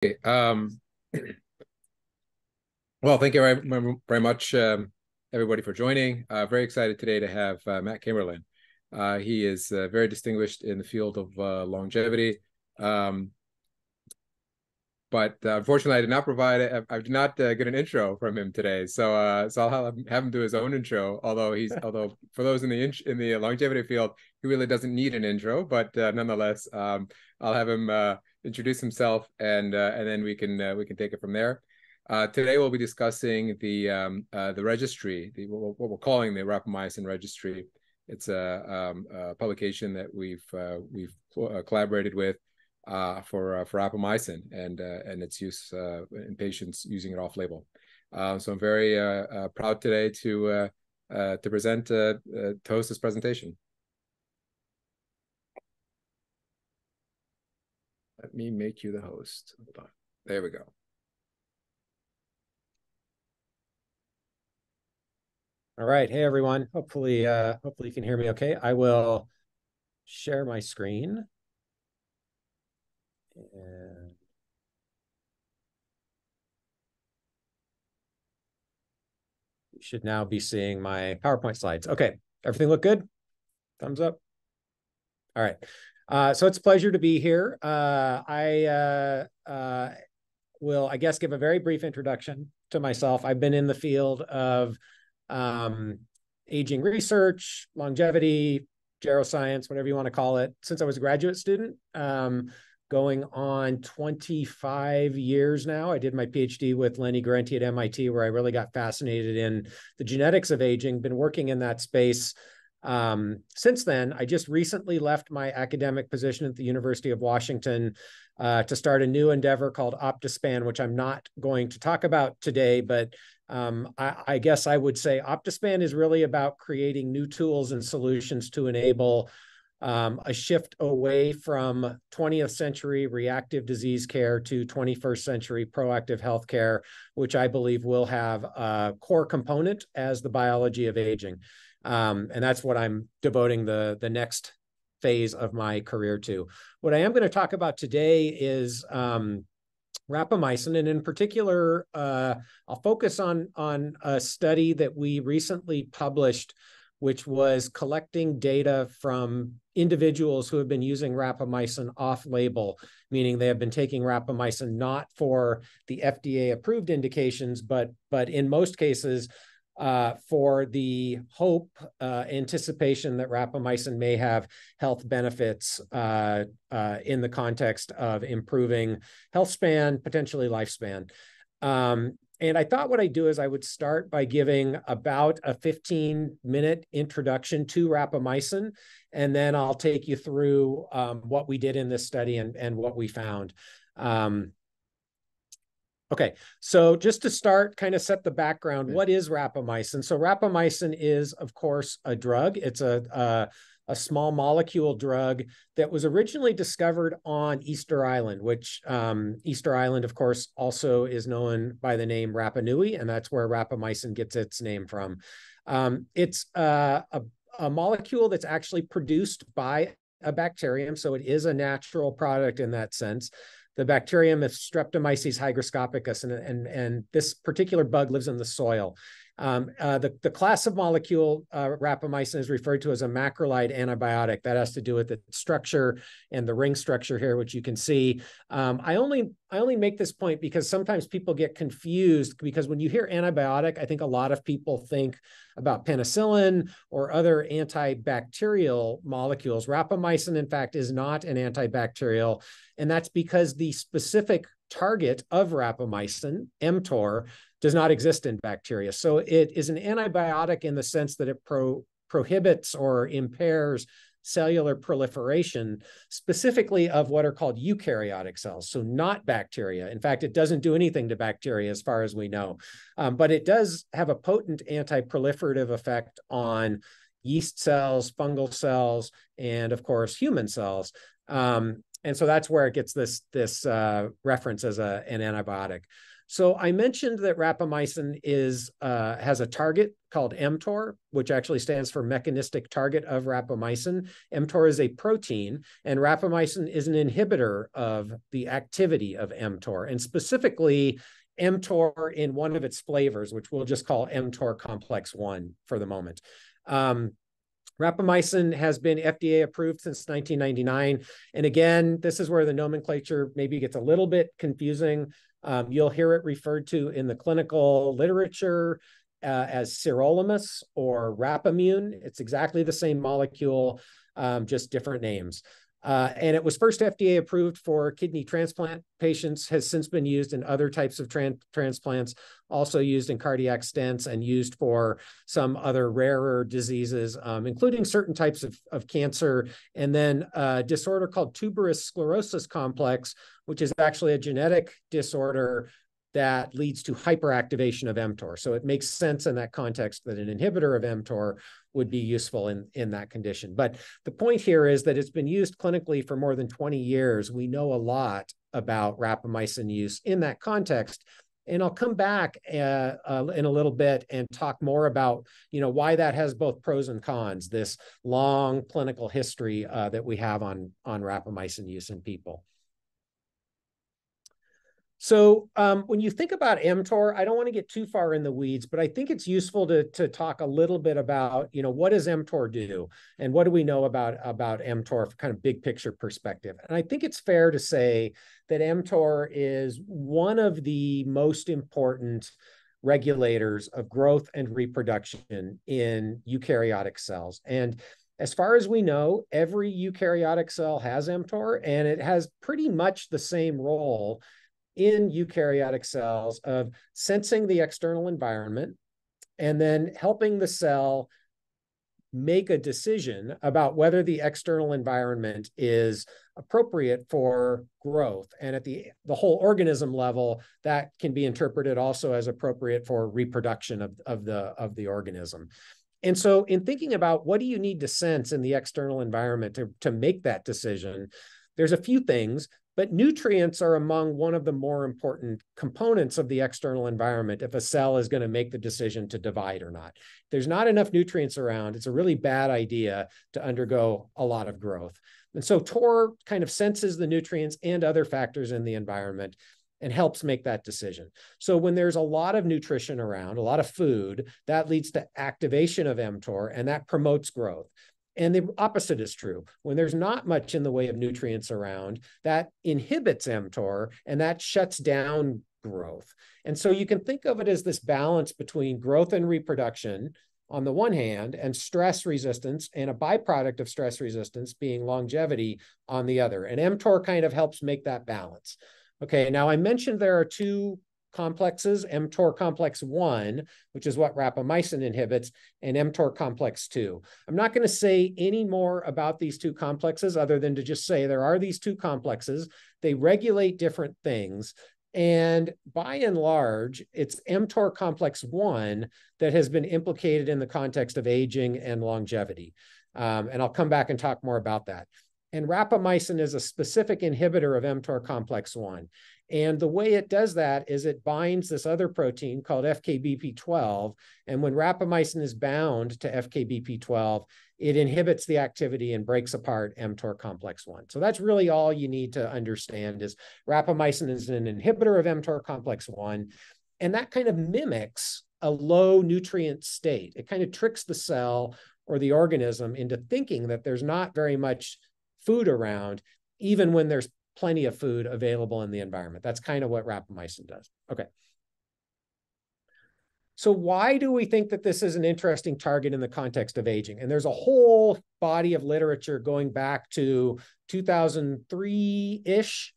Okay, well, thank you very much, everybody, for joining. Very excited today to have Matt Kaeberlein. He is very distinguished in the field of longevity, but unfortunately, I did not get an intro from him today. So I'll have him do his own intro. Although for those in the longevity field, he really doesn't need an intro. But nonetheless, I'll have him introduce himself, and then we can take it from there. Today we'll be discussing the registry, what we're calling the Rapamycin Registry. It's a publication that we've collaborated with for rapamycin and its use in patients using it off label. So I'm very proud today to host this presentation. Let me make you the host. Hold on. There we go. All right. Hey, everyone. Hopefully you can hear me okay. I will share my screen. And you should now be seeing my PowerPoint slides. Okay. Everything look good? Thumbs up. All right. So it's a pleasure to be here. I will, I guess, give a very brief introduction to myself. I've been in the field of aging research, longevity, geroscience, whatever you want to call it, since I was a graduate student, going on 25 years now. I did my PhD with Lenny Guarente at MIT, where I really got fascinated in the genetics of aging, been working in that space. Since then, I just recently left my academic position at the University of Washington to start a new endeavor called OptiSpan, which I'm not going to talk about today, but I guess I would say OptiSpan is really about creating new tools and solutions to enable a shift away from 20th century reactive disease care to 21st century proactive healthcare, which I believe will have a core component as the biology of aging. And that's what I'm devoting the next phase of my career to. What I am going to talk about today is rapamycin, and in particular, I'll focus on a study that we recently published, which was collecting data from individuals who have been using rapamycin off-label, meaning they have been taking rapamycin not for the FDA-approved indications, but in most cases, for the hope, anticipation that rapamycin may have health benefits in the context of improving health span, potentially lifespan. And I thought what I'd do is I would start by giving about a 15-minute introduction to rapamycin, and then I'll take you through what we did in this study and what we found. Okay, so just to start, kind of set the background, what is rapamycin? So rapamycin is, of course, a drug. It's a small molecule drug that was originally discovered on Easter Island, which Easter Island, of course, also is known by the name Rapa Nui, and that's where rapamycin gets its name from. It's a molecule that's actually produced by a bacterium, so it is a natural product in that sense. The bacterium is Streptomyces hygroscopicus, and this particular bug lives in the soil. The class of molecule, rapamycin, is referred to as a macrolide antibiotic. That has to do with its structure and the ring structure here, which you can see. I only make this point because sometimes people get confused, because when you hear antibiotic, I think a lot of people think about penicillin or other antibacterial molecules. Rapamycin, in fact, is not an antibacterial, and that's because the specific target of rapamycin, mTOR, does not exist in bacteria. So it is an antibiotic in the sense that it prohibits or impairs cellular proliferation, specifically of what are called eukaryotic cells, so not bacteria. In fact, it doesn't do anything to bacteria as far as we know, but it does have a potent anti-proliferative effect on yeast cells, fungal cells, and of course, human cells. And so that's where it gets this reference as an antibiotic. So I mentioned that rapamycin has a target called mTOR, which actually stands for mechanistic target of rapamycin. mTOR is a protein, and rapamycin is an inhibitor of the activity of mTOR, and specifically mTOR in one of its flavors, which we'll just call mTOR complex 1 for the moment. Rapamycin has been FDA approved since 1999. And again, this is where the nomenclature maybe gets a little bit confusing. You'll hear it referred to in the clinical literature as sirolimus or Rapamune. It's exactly the same molecule, just different names. And it was first FDA approved for kidney transplant patients, has since been used in other types of transplants, also used in cardiac stents and used for some other rarer diseases, including certain types of cancer. And then a disorder called tuberous sclerosis complex, which is actually a genetic disorder that leads to hyperactivation of mTOR. So it makes sense in that context that an inhibitor of mTOR would be useful in that condition. But the point here is that it's been used clinically for more than 20 years. We know a lot about rapamycin use in that context. And I'll come back in a little bit and talk more about, why that has both pros and cons, this long clinical history that we have on rapamycin use in people. So when you think about mTOR, I don't want to get too far in the weeds, but I think it's useful to talk a little bit about, what does mTOR do? And what do we know about mTOR from kind of big picture perspective? And I think it's fair to say that mTOR is one of the most important regulators of growth and reproduction in eukaryotic cells. And as far as we know, every eukaryotic cell has mTOR, and it has pretty much the same role in eukaryotic cells of sensing the external environment and then helping the cell make a decision about whether the external environment is appropriate for growth. And at the whole organism level, that can be interpreted also as appropriate for reproduction of the organism. And so in thinking about what do you need to sense in the external environment to make that decision, there's a few things. But nutrients are among one of the more important components of the external environment if a cell is going to make the decision to divide or not. If there's not enough nutrients around, it's a really bad idea to undergo a lot of growth. And so TOR kind of senses the nutrients and other factors in the environment and helps make that decision. So when there's a lot of nutrition around, a lot of food, that leads to activation of mTOR, and that promotes growth. And the opposite is true. When there's not much in the way of nutrients around, that inhibits mTOR and that shuts down growth. And so you can think of it as this balance between growth and reproduction on the one hand, and stress resistance, and a byproduct of stress resistance being longevity on the other. And mTOR kind of helps make that balance. Okay, now I mentioned there are two complexes, mTOR complex 1, which is what rapamycin inhibits, and mTOR complex 2. I'm not going to say any more about these two complexes other than to just say there are these two complexes. They regulate different things. And by and large, it's mTOR complex 1 that has been implicated in the context of aging and longevity. And I'll come back and talk more about that. And rapamycin is a specific inhibitor of mTOR complex 1. And the way it does that is it binds this other protein called FKBP12. And when rapamycin is bound to FKBP12, it inhibits the activity and breaks apart mTOR complex 1. So that's really all you need to understand is rapamycin is an inhibitor of mTOR complex 1. And that kind of mimics a low nutrient state. It kind of tricks the cell or the organism into thinking that there's not very much food around, even when there's plenty of food available in the environment. That's kind of what rapamycin does. Okay. So why do we think that this is an interesting target in the context of aging? And there's a whole body of literature going back to 2003-ish,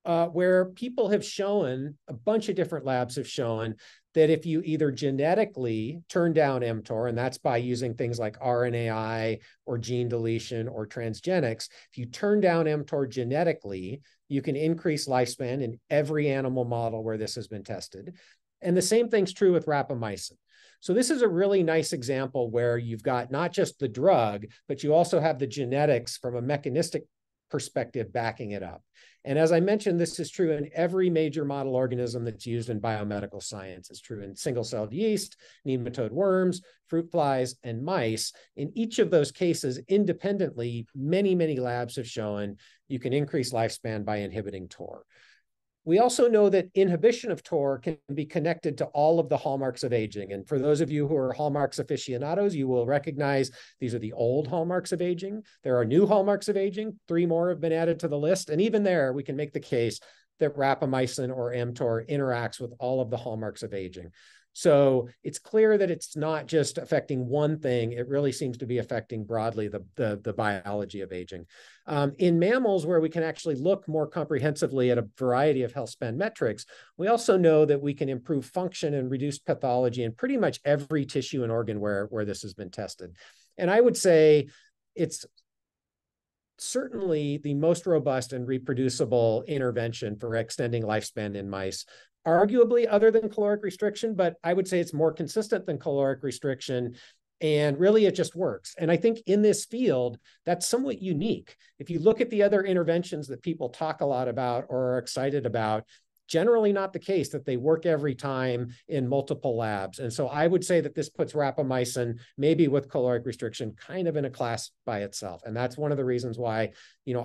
where people have shown, a bunch of different labs have shown that if you either genetically turn down mTOR, and that's by using things like RNAi or gene deletion or transgenics, if you turn down mTOR genetically, you can increase lifespan in every animal model where this has been tested. And the same thing's true with rapamycin. So this is a really nice example where you've got not just the drug, but you also have the genetics from a mechanistic perspective backing it up. And as I mentioned, this is true in every major model organism that's used in biomedical science. It's true in single-celled yeast, nematode worms, fruit flies, and mice. In each of those cases, independently, many, many labs have shown you can increase lifespan by inhibiting TOR. We also know that inhibition of TOR can be connected to all of the hallmarks of aging. And for those of you who are hallmarks aficionados, you will recognize these are the old hallmarks of aging. There are new hallmarks of aging. 3 more have been added to the list. And even there, we can make the case that rapamycin or MTOR interacts with all of the hallmarks of aging. So it's clear that it's not just affecting one thing. It really seems to be affecting broadly the biology of aging. In mammals, where we can actually look more comprehensively at a variety of health span metrics, we also know that we can improve function and reduce pathology in pretty much every tissue and organ where this has been tested. And I would say it's certainly the most robust and reproducible intervention for extending lifespan in mice, arguably other than caloric restriction, but I would say it's more consistent than caloric restriction. And really, it just works. And I think in this field, that's somewhat unique. If you look at the other interventions that people talk a lot about or are excited about, generally not the case that they work every time in multiple labs. And so I would say that this puts rapamycin, maybe with caloric restriction, kind of in a class by itself. And that's one of the reasons why,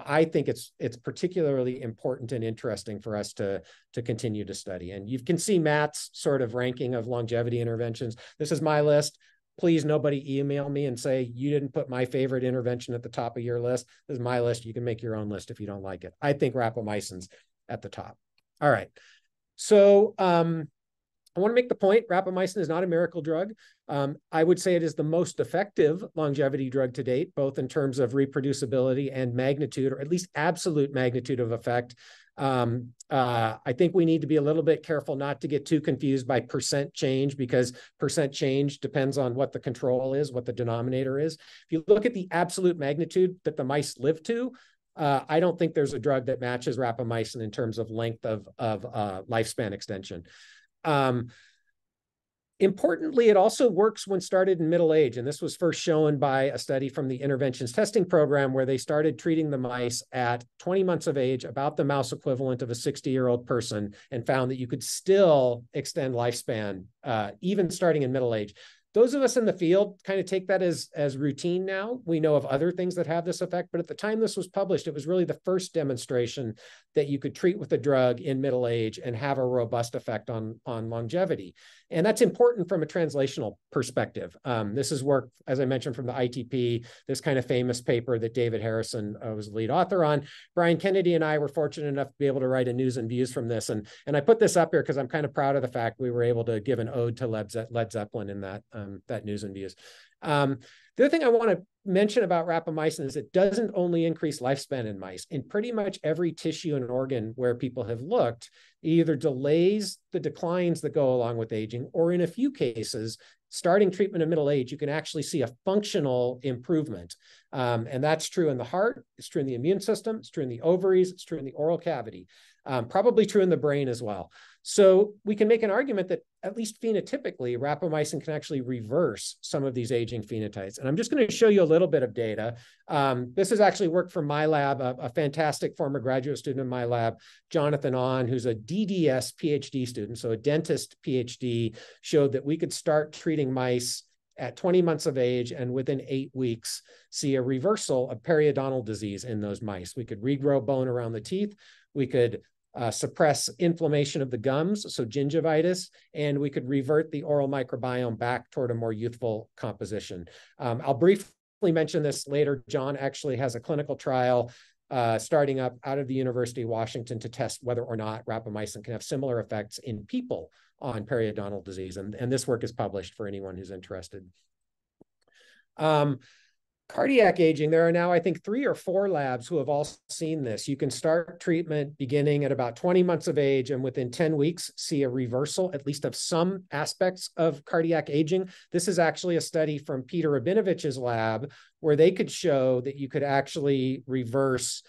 I think it's particularly important and interesting for us to continue to study. And you can see Matt's sort of ranking of longevity interventions. This is my list. Please, nobody email me and say, you didn't put my favorite intervention at the top of your list. This is my list. You can make your own list if you don't like it. I think rapamycin's at the top. All right. So I want to make the point, rapamycin is not a miracle drug. I would say it is the most effective longevity drug to date, both in terms of reproducibility and magnitude, or at least absolute magnitude of effect. I think we need to be a little bit careful not to get too confused by percent change, because percent change depends on what the control is, what the denominator is. If you look at the absolute magnitude that the mice live to, I don't think there's a drug that matches rapamycin in terms of length of lifespan extension. Importantly, it also works when started in middle age. And this was first shown by a study from the interventions testing program, where they started treating the mice at 20 months of age, about the mouse equivalent of a 60-year-old person, and found that you could still extend lifespan, even starting in middle age. Those of us in the field kind of take that as routine now. We know of other things that have this effect, but at the time this was published, it was really the first demonstration that you could treat with a drug in middle age and have a robust effect on longevity. And that's important from a translational perspective. This is work, as I mentioned, from the ITP, this kind of famous paper that David Harrison was the lead author on. Brian Kennedy and I were fortunate enough to be able to write a news and views from this. And I put this up here because I'm kind of proud of the fact we were able to give an ode to Led Zeppelin in that news and views. The other thing I want to mention about rapamycin is it doesn't only increase lifespan in mice. In pretty much every tissue and organ where people have looked, it either delays the declines that go along with aging, or in a few cases, starting treatment in middle age, you can actually see a functional improvement. And that's true in the heart, it's true in the immune system, it's true in the ovaries, it's true in the oral cavity, probably true in the brain as well. So we can make an argument that at least phenotypically, rapamycin can actually reverse some of these aging phenotypes. And I'm just going to show you a little bit of data. This is actually work from my lab, a fantastic former graduate student in my lab, Jonathan On, who's a DDS PhD student, so a dentist PhD, showed that we could start treating mice at 20 months of age and within 8 weeks see a reversal of periodontal disease in those mice. We could regrow bone around the teeth. We could suppress inflammation of the gums, so gingivitis, and we could revert the oral microbiome back toward a more youthful composition. I'll briefly mention this later. John actually has a clinical trial starting up out of the University of Washington to test whether or not rapamycin can have similar effects in people on periodontal disease. And this work is published for anyone who's interested. Cardiac aging, there are now, I think, 3 or 4 labs who have all seen this. You can start treatment beginning at about 20 months of age and within 10 weeks see a reversal, at least of some aspects of cardiac aging. This is actually a study from Peter Rabinovich's lab where they could show that you could actually reverse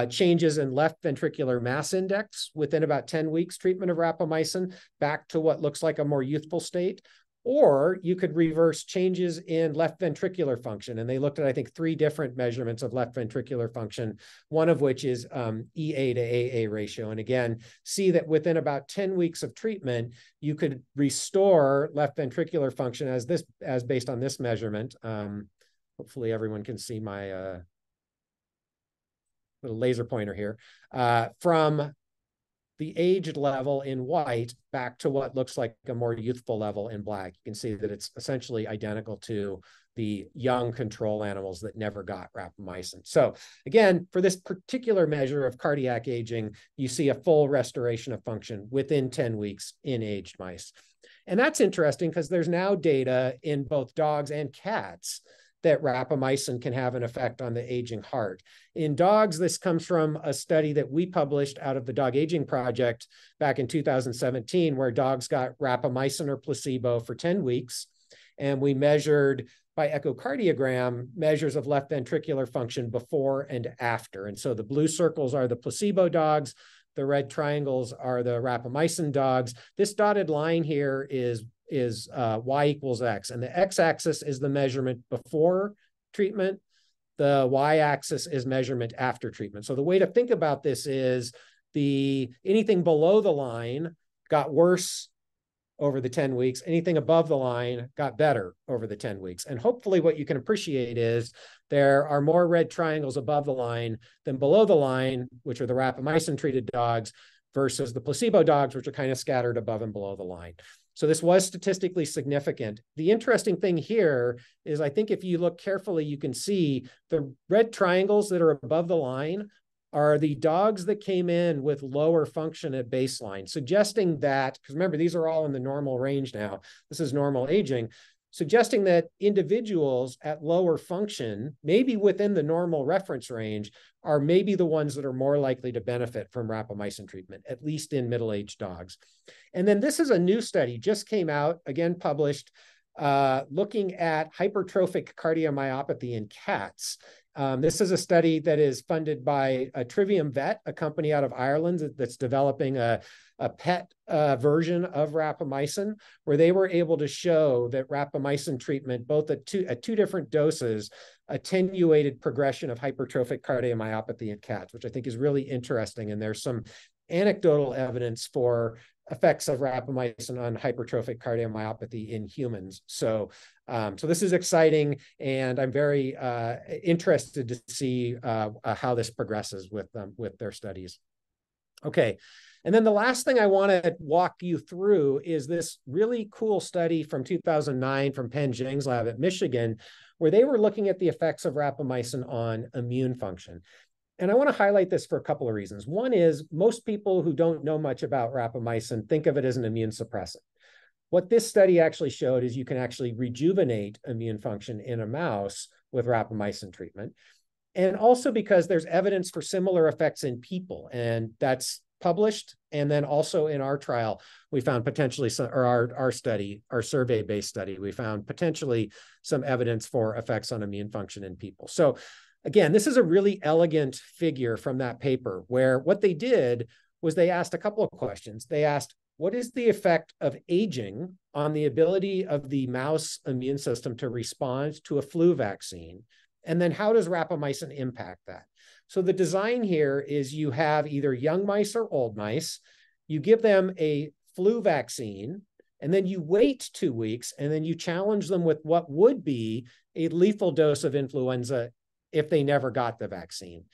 changes in left ventricular mass index within about 10 weeks treatment of rapamycin back to what looks like a more youthful state. Or you could reverse changes in left ventricular function. And they looked at, I think, 3 different measurements of left ventricular function, one of which is EA to AA ratio. And again, see that within about 10 weeks of treatment, you could restore left ventricular function as based on this measurement. Hopefully everyone can see my little laser pointer here, from the aged level in white back to what looks like a more youthful level in black. You can see that it's essentially identical to the young control animals that never got rapamycin. So again, for this particular measure of cardiac aging, you see a full restoration of function within 10 weeks in aged mice. And that's interesting because there's now data in both dogs and cats that rapamycin can have an effect on the aging heart. In dogs, this comes from a study that we published out of the Dog Aging Project back in 2017, where dogs got rapamycin or placebo for 10 weeks. And we measured by echocardiogram measures of left ventricular function before and after. And so the blue circles are the placebo dogs. The red triangles are the rapamycin dogs. This dotted line here is y equals x. And the x-axis is the measurement before treatment. The y-axis is measurement after treatment. So the way to think about this is anything below the line got worse over the 10 weeks. Anything above the line got better over the 10 weeks. And hopefully what you can appreciate is there are more red triangles above the line than below the line, which are the rapamycin treated dogs, versus the placebo dogs, which are kind of scattered above and below the line. So this was statistically significant. The interesting thing here is I think if you look carefully, you can see the red triangles that are above the line are the dogs that came in with lower function at baseline, suggesting that, because remember, these are all in the normal range now. This is normal aging, suggesting that individuals at lower function, maybe within the normal reference range, are maybe the ones that are more likely to benefit from rapamycin treatment, at least in middle-aged dogs. And then this is a new study, just came out, again published, looking at hypertrophic cardiomyopathy in cats. This is a study that is funded by Trivium Vet, a company out of Ireland that's developing a pet version of rapamycin, where they were able to show that rapamycin treatment, both at two different doses, attenuated progression of hypertrophic cardiomyopathy in cats, which I think is really interesting. And there's some anecdotal evidence for effects of rapamycin on hypertrophic cardiomyopathy in humans. So this is exciting, and I'm very interested to see how this progresses with their studies. Okay, and then the last thing I want to walk you through is this really cool study from 2009 from Penn Zhang's lab at Michigan, where they were looking at the effects of rapamycin on immune function. And I want to highlight this for a couple of reasons. One is most people who don't know much about rapamycin think of it as an immune suppressant. What this study actually showed is you can actually rejuvenate immune function in a mouse with rapamycin treatment. And also because there's evidence for similar effects in people, and that's published. And then also in our trial, we found potentially our study, our survey-based study, we found potentially some evidence for effects on immune function in people. So again, this is a really elegant figure from that paper where what they did was they asked a couple of questions. They asked, what is the effect of aging on the ability of the mouse immune system to respond to a flu vaccine? And then how does rapamycin impact that? So the design here is you have either young mice or old mice, you give them a flu vaccine, and then you wait 2 weeks, and then you challenge them with what would be a lethal dose of influenza if they never got the vaccine.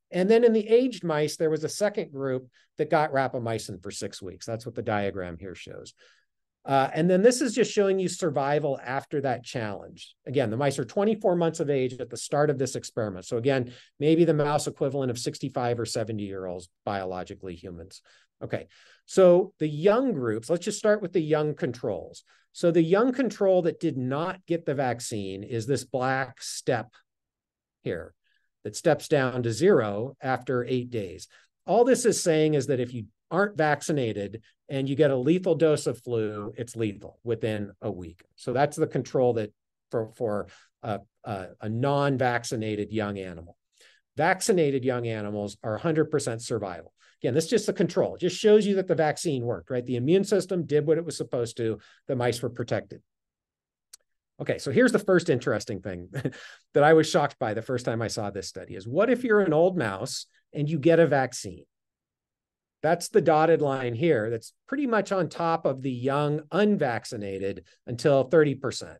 And then in the aged mice, there was a second group that got rapamycin for 6 weeks. That's what the diagram here shows. And then this is just showing you survival after that challenge. Again, the mice are 24 months of age at the start of this experiment. So again, maybe the mouse equivalent of 65 or 70-year-olds, biologically humans. Okay, so the young groups, let's just start with the young controls. So the young control that did not get the vaccine is this black step here that steps down to 0 after 8 days. All this is saying is that if you aren't vaccinated and you get a lethal dose of flu, it's lethal within a week. So that's the control that for a non-vaccinated young animal. Vaccinated young animals are 100% survival. Again, this is just the control. It just shows you that the vaccine worked, right? The immune system did what it was supposed to. The mice were protected. Okay, so here's the first interesting thing that I was shocked by the first time I saw this study is, what if you're an old mouse and you get a vaccine? That's the dotted line here. That's pretty much on top of the young unvaccinated until 30%.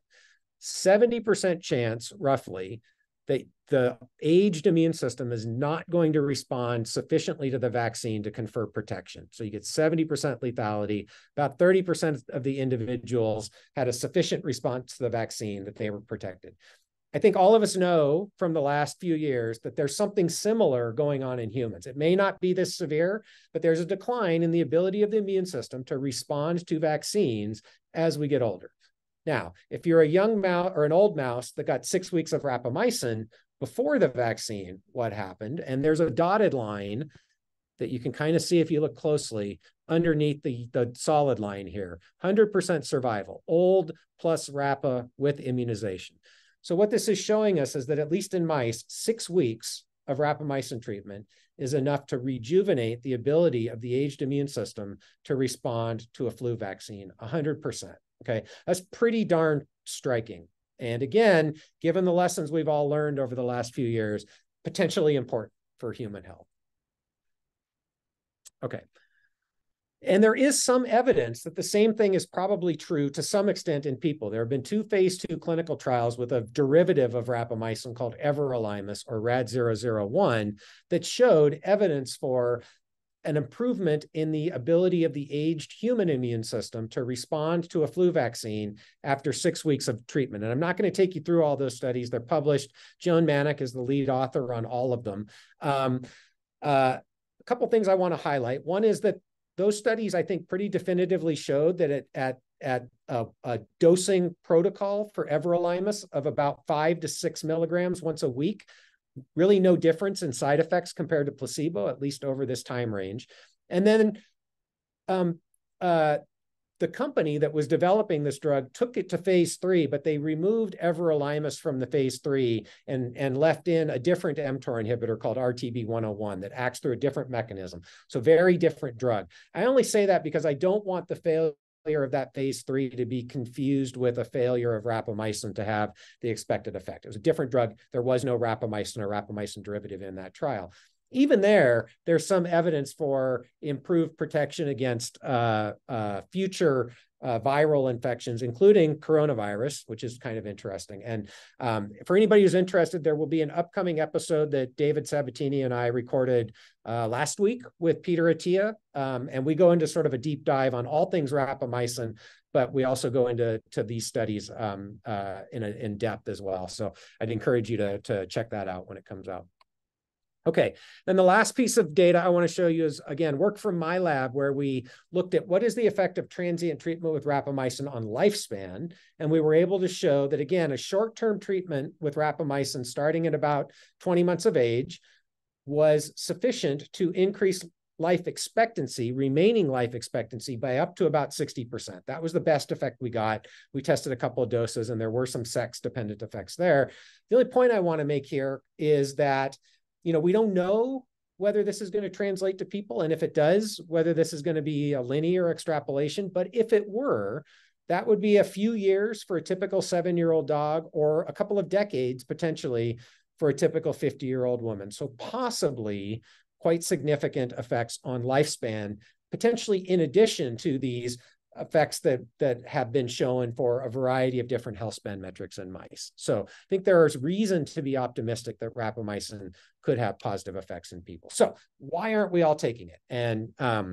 70% chance, roughly, that the aged immune system is not going to respond sufficiently to the vaccine to confer protection. So you get 70% lethality. About 30% of the individuals had a sufficient response to the vaccine that they were protected. I think all of us know from the last few years that there's something similar going on in humans. It may not be this severe, but there's a decline in the ability of the immune system to respond to vaccines as we get older. Now, if you're a young mouse or an old mouse that got 6 weeks of rapamycin before the vaccine, what happened? And there's a dotted line that you can kind of see if you look closely underneath the solid line here, 100% survival, old plus Rapa with immunization. So what this is showing us is that at least in mice, 6 weeks of rapamycin treatment is enough to rejuvenate the ability of the aged immune system to respond to a flu vaccine, 100%. Okay, that's pretty darn striking. And again, given the lessons we've all learned over the last few years, potentially important for human health. Okay. And there is some evidence that the same thing is probably true to some extent in people. There have been 2 phase 2 clinical trials with a derivative of rapamycin called Everalimus or RAD001 that showed evidence for an improvement in the ability of the aged human immune system to respond to a flu vaccine after 6 weeks of treatment. And I'm not going to take you through all those studies. They're published. Joan Manick is the lead author on all of them. A couple things I want to highlight. One is that those studies, I think, pretty definitively showed that at a dosing protocol for Everalimus of about 5 to 6 milligrams once a week, really no difference in side effects compared to placebo, at least over this time range. And then the company that was developing this drug took it to phase 3, but they removed Everalimus from the phase 3 and left in a different mTOR inhibitor called RTB101 that acts through a different mechanism. So very different drug. I only say that because I don't want the failure of that phase 3 to be confused with a failure of rapamycin to have the expected effect. It was a different drug. There was no rapamycin or rapamycin derivative in that trial. Even there's some evidence for improved protection against future viral infections, including coronavirus, which is kind of interesting. And for anybody who's interested, there will be an upcoming episode that David Sabatini and I recorded last week with Peter Attia. And we go into sort of a deep dive on all things rapamycin, but we also go into these studies in depth as well. So I'd encourage you to check that out when it comes out. Okay, then the last piece of data I want to show you is, again, work from my lab where we looked at what is the effect of transient treatment with rapamycin on lifespan. And we were able to show that, again, a short-term treatment with rapamycin starting at about 20 months of age was sufficient to increase life expectancy, remaining life expectancy, by up to about 60%. That was the best effect we got. We tested a couple of doses and there were some sex-dependent effects there. The only point I want to make here is that we don't know whether this is going to translate to people, and if it does, whether this is going to be a linear extrapolation. But if it were, that would be a few years for a typical 7-year-old dog, or a couple of decades potentially for a typical 50-year-old woman. So possibly quite significant effects on lifespan, potentially in addition to these effects that have been shown for a variety of different health span metrics in mice. So I think there is reason to be optimistic that rapamycin could have positive effects in people. So why aren't we all taking it? And I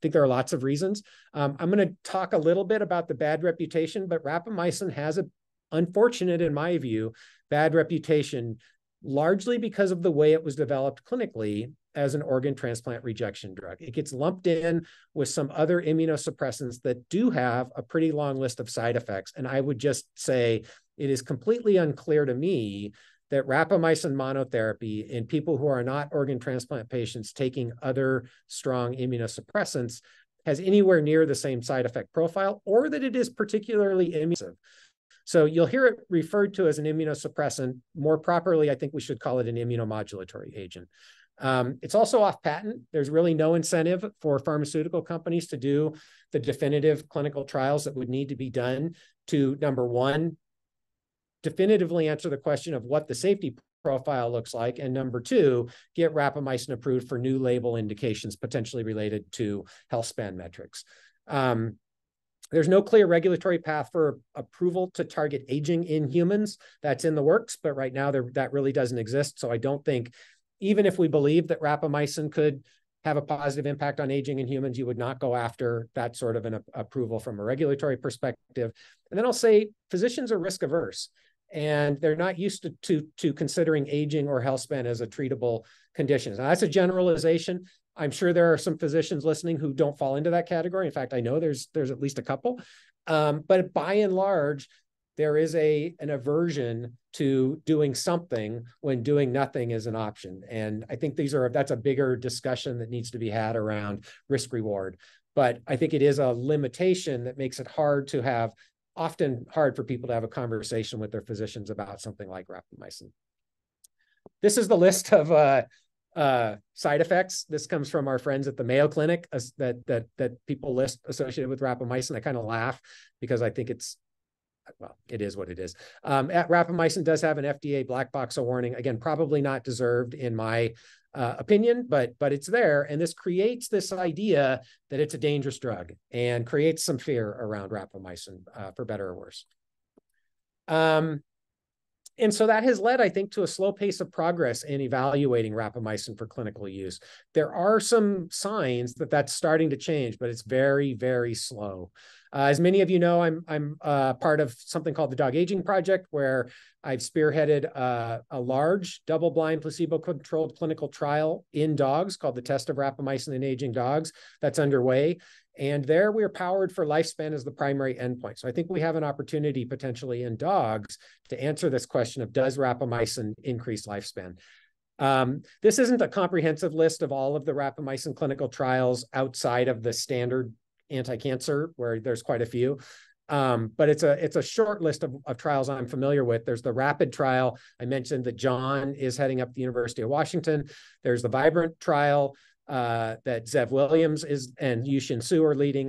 think there are lots of reasons. I'm going to talk a little bit about the bad reputation, but rapamycin has an unfortunate, in my view, bad reputation, largely because of the way it was developed clinically as an organ transplant rejection drug. It gets lumped in with some other immunosuppressants that do have a pretty long list of side effects. And I would just say it is completely unclear to me that rapamycin monotherapy in people who are not organ transplant patients taking other strong immunosuppressants has anywhere near the same side effect profile, or that it is particularly immunosuppressive. So you'll hear it referred to as an immunosuppressant. More properly, I think we should call it an immunomodulatory agent. It's also off patent. There's really no incentive for pharmaceutical companies to do the definitive clinical trials that would need to be done to, number one, definitively answer the question of what the safety profile looks like. And number two, get rapamycin approved for new label indications potentially related to healthspan metrics. There's no clear regulatory path for approval to target aging in humans. That's in the works, but right now that really doesn't exist. So I don't think, even if we believe that rapamycin could have a positive impact on aging in humans, you would not go after that sort of an approval from a regulatory perspective. And then I'll say physicians are risk averse, and they're not used to considering aging or healthspan as a treatable condition. Now, that's a generalization. I'm sure there are some physicians listening who don't fall into that category. In fact, I know there's at least a couple. But by and large, there is an aversion to doing something when doing nothing is an option. And I think that's a bigger discussion that needs to be had around risk reward. But I think it is a limitation that makes it often hard for people to have a conversation with their physicians about something like rapamycin. This is the list of side effects. This comes from our friends at the Mayo Clinic that people list associated with rapamycin. I kind of laugh because I think it is what it is. Rapamycin does have an FDA black box warning. Again, probably not deserved in my opinion, but it's there. And this creates this idea that it's a dangerous drug and creates some fear around rapamycin, for better or worse. And so that has led, I think, to a slow pace of progress in evaluating rapamycin for clinical use. There are some signs that that's starting to change, but it's very, very slow. As many of you know, I'm part of something called the Dog Aging Project, where I've spearheaded a large double-blind placebo-controlled clinical trial in dogs called the Test of Rapamycin in Aging Dogs that's underway. And there we are powered for lifespan as the primary endpoint. So I think we have an opportunity potentially in dogs to answer this question of, does rapamycin increase lifespan? This isn't a comprehensive list of all of the rapamycin clinical trials outside of the standard anti-cancer, where there's quite a few. But it's a short list of trials I'm familiar with. There's the RAPID trial. I mentioned that John is heading up the University of Washington. There's the Vibrant trial that Zev Williams and Yushin Su are leading,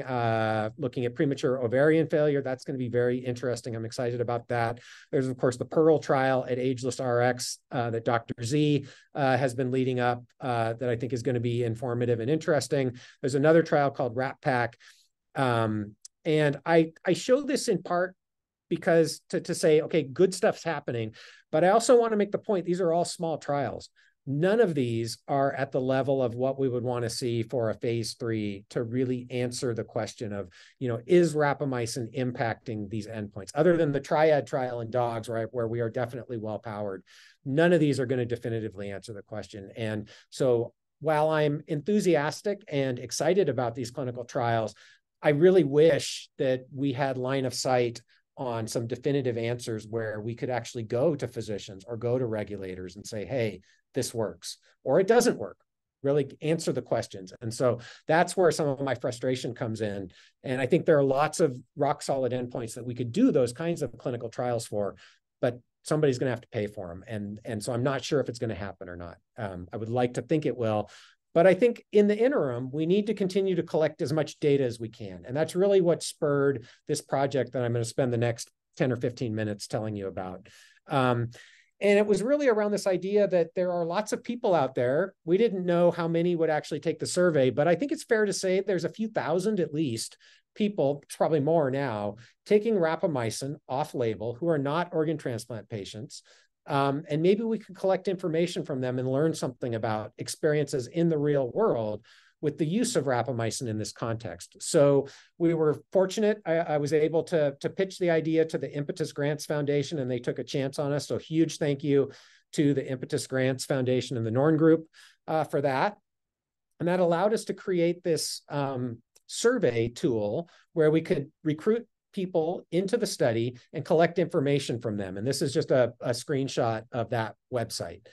looking at premature ovarian failure. That's going to be very interesting. I'm excited about that. There's, of course, the Pearl trial at Ageless RX that Dr. Z has been leading up that I think is going to be informative and interesting. There's another trial called Wrapup. And I show this in part because to say, okay, good stuff's happening, but I also want to make the point, these are all small trials. None of these are at the level of what we would want to see for a phase 3 to really answer the question of, is rapamycin impacting these endpoints? Other than the Triad trial in dogs, right, where we are definitely well powered, none of these are going to definitively answer the question. And so while I'm enthusiastic and excited about these clinical trials, I really wish that we had line of sight on some definitive answers where we could actually go to physicians or go to regulators and say, hey, this works, or it doesn't work. Really answer the questions. And so that's where some of my frustration comes in. And I think there are lots of rock solid endpoints that we could do those kinds of clinical trials for, but somebody's going to have to pay for them. And so I'm not sure if it's going to happen or not. I would like to think it will. But I think in the interim, we need to continue to collect as much data as we can. And that's really what spurred this project that I'm going to spend the next 10 or 15 minutes telling you about. And it was really around this idea that there are lots of people out there. We didn't know how many would actually take the survey, but I think it's fair to say there's a few thousand at least people, it's probably more now, taking rapamycin off-label who are not organ transplant patients. And maybe we could collect information from them and learn something about experiences in the real world with the use of rapamycin in this context. So we were fortunate. I was able to pitch the idea to the Impetus Grants Foundation, and they took a chance on us. So huge thank you to the Impetus Grants Foundation and the Norn Group for that. And that allowed us to create this survey tool where we could recruit people into the study and collect information from them. And this is just a screenshot of that website.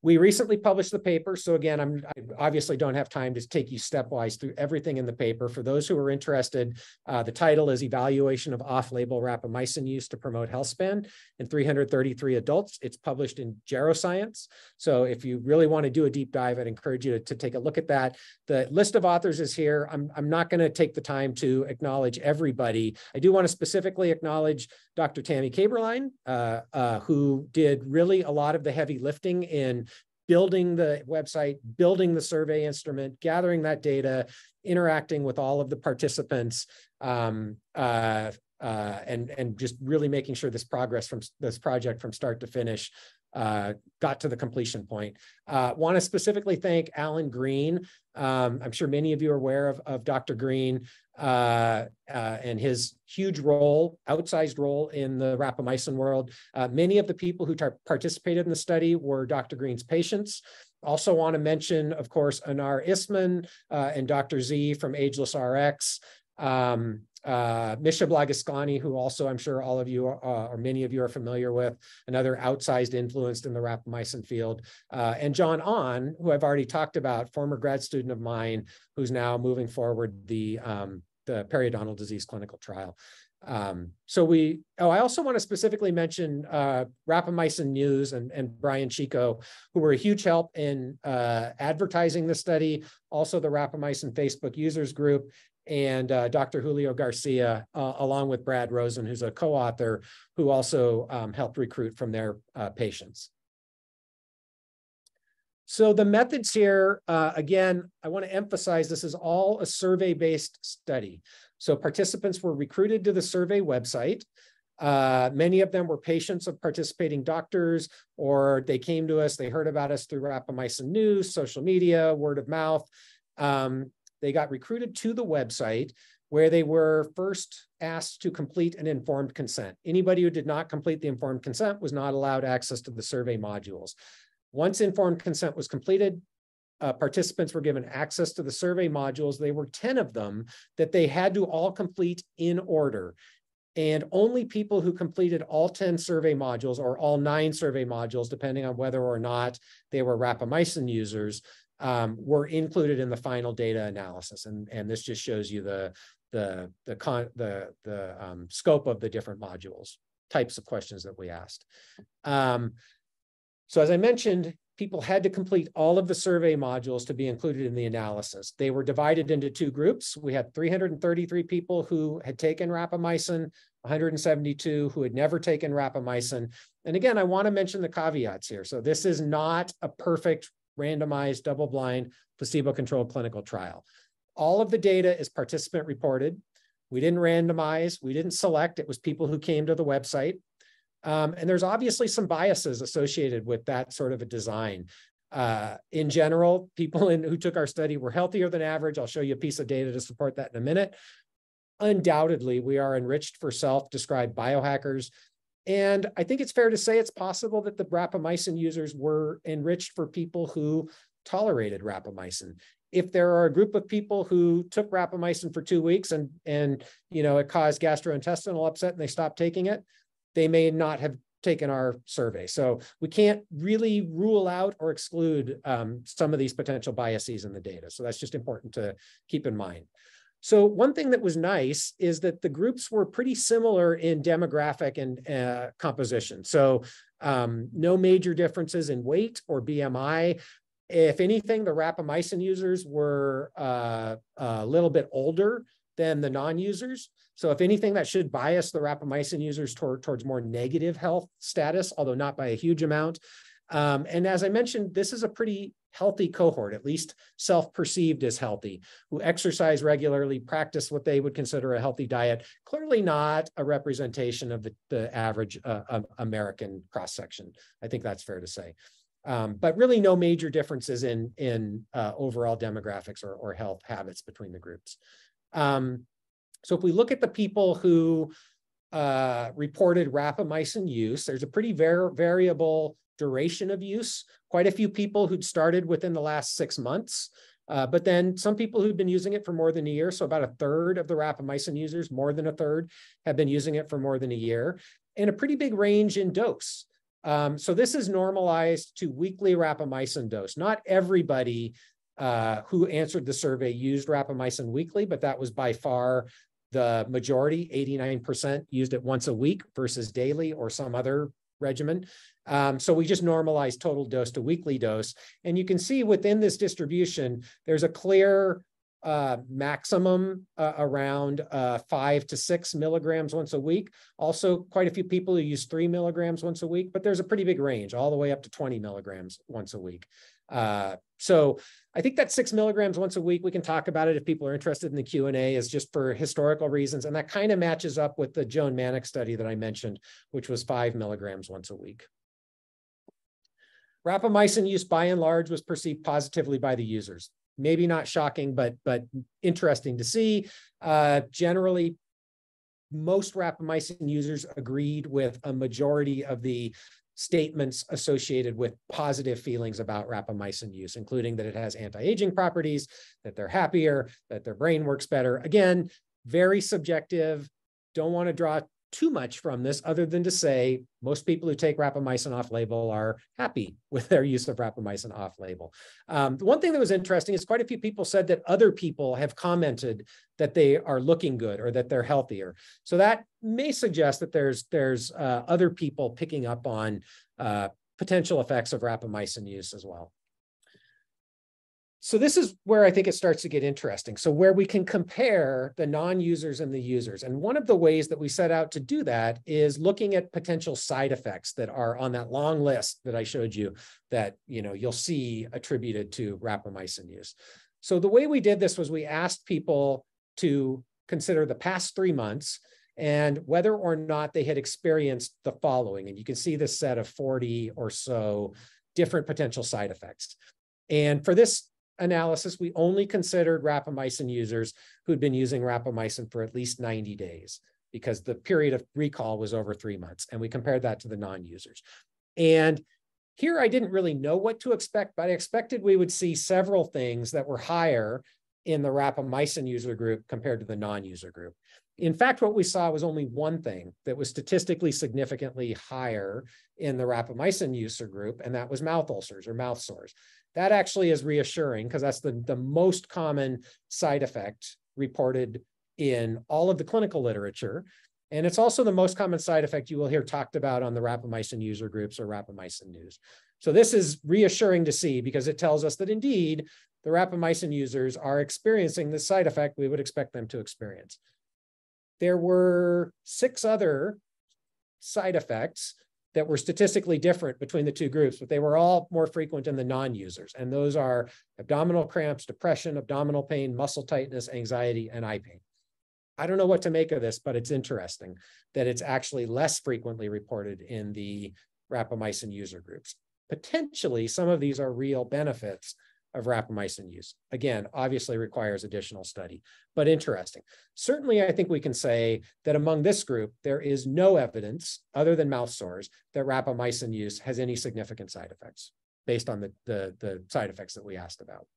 We recently published the paper. So again, I obviously don't have time to take you stepwise through everything in the paper. For those who are interested, the title is Evaluation of Off-Label Rapamycin Use to Promote Healthspan in 333 Adults. It's published in Geroscience. So if you really want to do a deep dive, I'd encourage you to take a look at that. The list of authors is here. I'm not going to take the time to acknowledge everybody. I do want to specifically acknowledge Dr. Tammy Kaeberlein, who did really a lot of the heavy lifting in building the website, building the survey instrument, gathering that data, interacting with all of the participants, and just really making sure this project from start to finish got to the completion point. Want to specifically thank Alan Green. I'm sure many of you are aware of Dr. Green and his huge role, outsized role in the rapamycin world. Many of the people who participated in the study were Dr. Green's patients. Also want to mention, of course, Anar Isman and Dr. Z from Ageless RX. Misha Blagoslani, who also I'm sure all of you or many of you are familiar with, another outsized influence in the rapamycin field, and John On, who I've already talked about, former grad student of mine, who's now moving forward the periodontal disease clinical trial. I also want to specifically mention Rapamycin News and Brian Chico, who were a huge help in advertising the study, also the Rapamycin Facebook users group, and Dr. Julio Garcia, along with Brad Rosen, who's a co-author, who also helped recruit from their patients. So the methods here, again, I want to emphasize this is all a survey-based study. So participants were recruited to the survey website. Many of them were patients of participating doctors, or they came to us, they heard about us through Rapamycin News, social media, word of mouth. They got recruited to the website, where they were first asked to complete an informed consent. Anybody who did not complete the informed consent was not allowed access to the survey modules. Once informed consent was completed, participants were given access to the survey modules. There were 10 of them that they had to all complete in order. And only people who completed all 10 survey modules, or all 9 survey modules, depending on whether or not they were rapamycin users, were included in the final data analysis. And this just shows you the scope of the different modules, types of questions that we asked. So as I mentioned, people had to complete all of the survey modules to be included in the analysis. They were divided into 2 groups. We had 333 people who had taken rapamycin, 172 who had never taken rapamycin. And again, I want to mention the caveats here. So this is not a perfect randomized, double-blind, placebo-controlled clinical trial. All of the data is participant reported. We didn't randomize, we didn't select, it was people who came to the website. And there's obviously some biases associated with that sort of a design. In general, people who took our study were healthier than average. I'll show you a piece of data to support that in a minute. Undoubtedly, we are enriched for self-described biohackers. And I think it's fair to say it's possible that the rapamycin users were enriched for people who tolerated rapamycin. If there are a group of people who took rapamycin for 2 weeks and it caused gastrointestinal upset and they stopped taking it, they may not have taken our survey. So we can't really rule out or exclude some of these potential biases in the data. So that's just important to keep in mind. So one thing that was nice is that the groups were pretty similar in demographic and composition. So no major differences in weight or BMI. If anything, the rapamycin users were a little bit older than the non-users. So if anything, that should bias the rapamycin users towards more negative health status, although not by a huge amount. And as I mentioned, this is a pretty healthy cohort, at least self-perceived as healthy, who exercise regularly, practice what they would consider a healthy diet. Clearly not a representation of the average American cross-section. I think that's fair to say. But really no major differences in overall demographics or health habits between the groups. So if we look at the people who reported rapamycin use, there's a pretty variable duration of use. Quite a few people who'd started within the last 6 months, but then some people who'd been using it for more than a year. So about a third of the rapamycin users, more than a third, have been using it for more than a year, and a pretty big range in dose. So this is normalized to weekly rapamycin dose. Not everybody who answered the survey used rapamycin weekly, but that was by far the majority. 89% used it once a week versus daily or some other regimen. So we just normalized total dose to weekly dose. And you can see within this distribution, there's a clear maximum around 5 to 6 milligrams once a week. Also, quite a few people who use 3 milligrams once a week, but there's a pretty big range all the way up to 20 milligrams once a week. So I think that 6 milligrams once a week, we can talk about it if people are interested in the Q&A, is just for historical reasons. And that kind of matches up with the Joan Manick study that I mentioned, which was 5 milligrams once a week. Rapamycin use by and large was perceived positively by the users. Maybe not shocking, but interesting to see. Generally, most rapamycin users agreed with a majority of the statements associated with positive feelings about rapamycin use, including that it has anti-aging properties, that they're happier, that their brain works better. Again, very subjective. Don't want to draw too much from this other than to say most people who take rapamycin off-label are happy with their use of rapamycin off-label. The one thing that was interesting is quite a few people said that other people have commented that they are looking good or that they're healthier. So that may suggest that there's other people picking up on potential effects of rapamycin use as well. So this is where I think it starts to get interesting. So where we can compare the non-users and the users. And one of the ways that we set out to do that is looking at potential side effects that are on that long list that I showed you that you'll see attributed to rapamycin use. So the way we did this was we asked people to consider the past 3 months and whether or not they had experienced the following. And you can see this set of 40 or so different potential side effects. And for this analysis, we only considered rapamycin users who'd been using rapamycin for at least 90 days because the period of recall was over 3 months. And we compared that to the non-users. And here I didn't really know what to expect, but I expected we would see several things that were higher in the rapamycin user group compared to the non-user group. In fact, what we saw was only one thing that was statistically significantly higher in the rapamycin user group, and that was mouth ulcers or mouth sores. That actually is reassuring because that's the most common side effect reported in all of the clinical literature. And it's also the most common side effect you will hear talked about on the rapamycin user groups or rapamycin news. So this is reassuring to see because it tells us that indeed the rapamycin users are experiencing the side effect we would expect them to experience. There were 6 other side effects that were statistically different between the two groups, but they were all more frequent in the non-users. And those are abdominal cramps, depression, abdominal pain, muscle tightness, anxiety, and eye pain. I don't know what to make of this, but it's interesting that it's actually less frequently reported in the rapamycin user groups. Potentially, some of these are real benefits of rapamycin use. Again, obviously requires additional study, but interesting. Certainly, I think we can say that among this group, there is no evidence other than mouth sores that rapamycin use has any significant side effects based on the side effects that we asked about.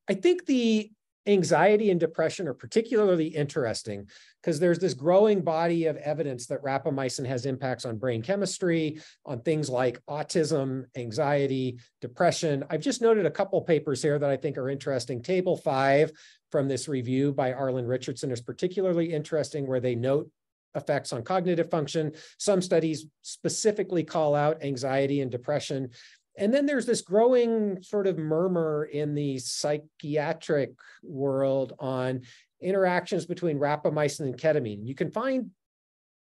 I think the anxiety and depression are particularly interesting because there's this growing body of evidence that rapamycin has impacts on brain chemistry, on things like autism, anxiety, depression. I've just noted a couple papers here that I think are interesting. Table 5 from this review by Arlen Richardson is particularly interesting where they note effects on cognitive function. Some studies specifically call out anxiety and depression. And then there's this growing sort of murmur in the psychiatric world on interactions between rapamycin and ketamine. You can find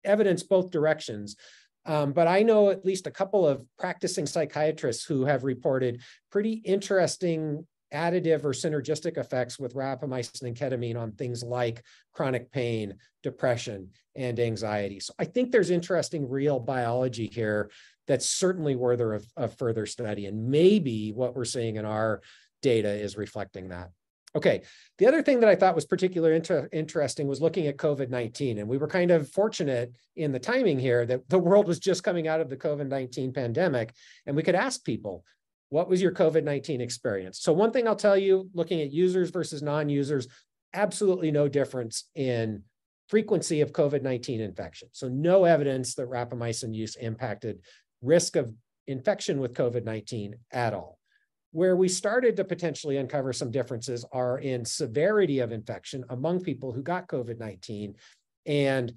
evidence both directions, but I know at least a couple of practicing psychiatrists who have reported pretty interesting additive or synergistic effects with rapamycin and ketamine on things like chronic pain, depression, and anxiety. So I think there's interesting real biology here that's certainly worthy of further study. And maybe what we're seeing in our data is reflecting that. Okay, the other thing that I thought was particularly interesting was looking at COVID-19. And we were kind of fortunate in the timing here that the world was just coming out of the COVID-19 pandemic. And we could ask people, what was your COVID-19 experience? So one thing I'll tell you, looking at users versus non-users, absolutely no difference in frequency of COVID-19 infection. So no evidence that rapamycin use impacted risk of infection with COVID-19 at all. Where we started to potentially uncover some differences are in severity of infection among people who got COVID-19 and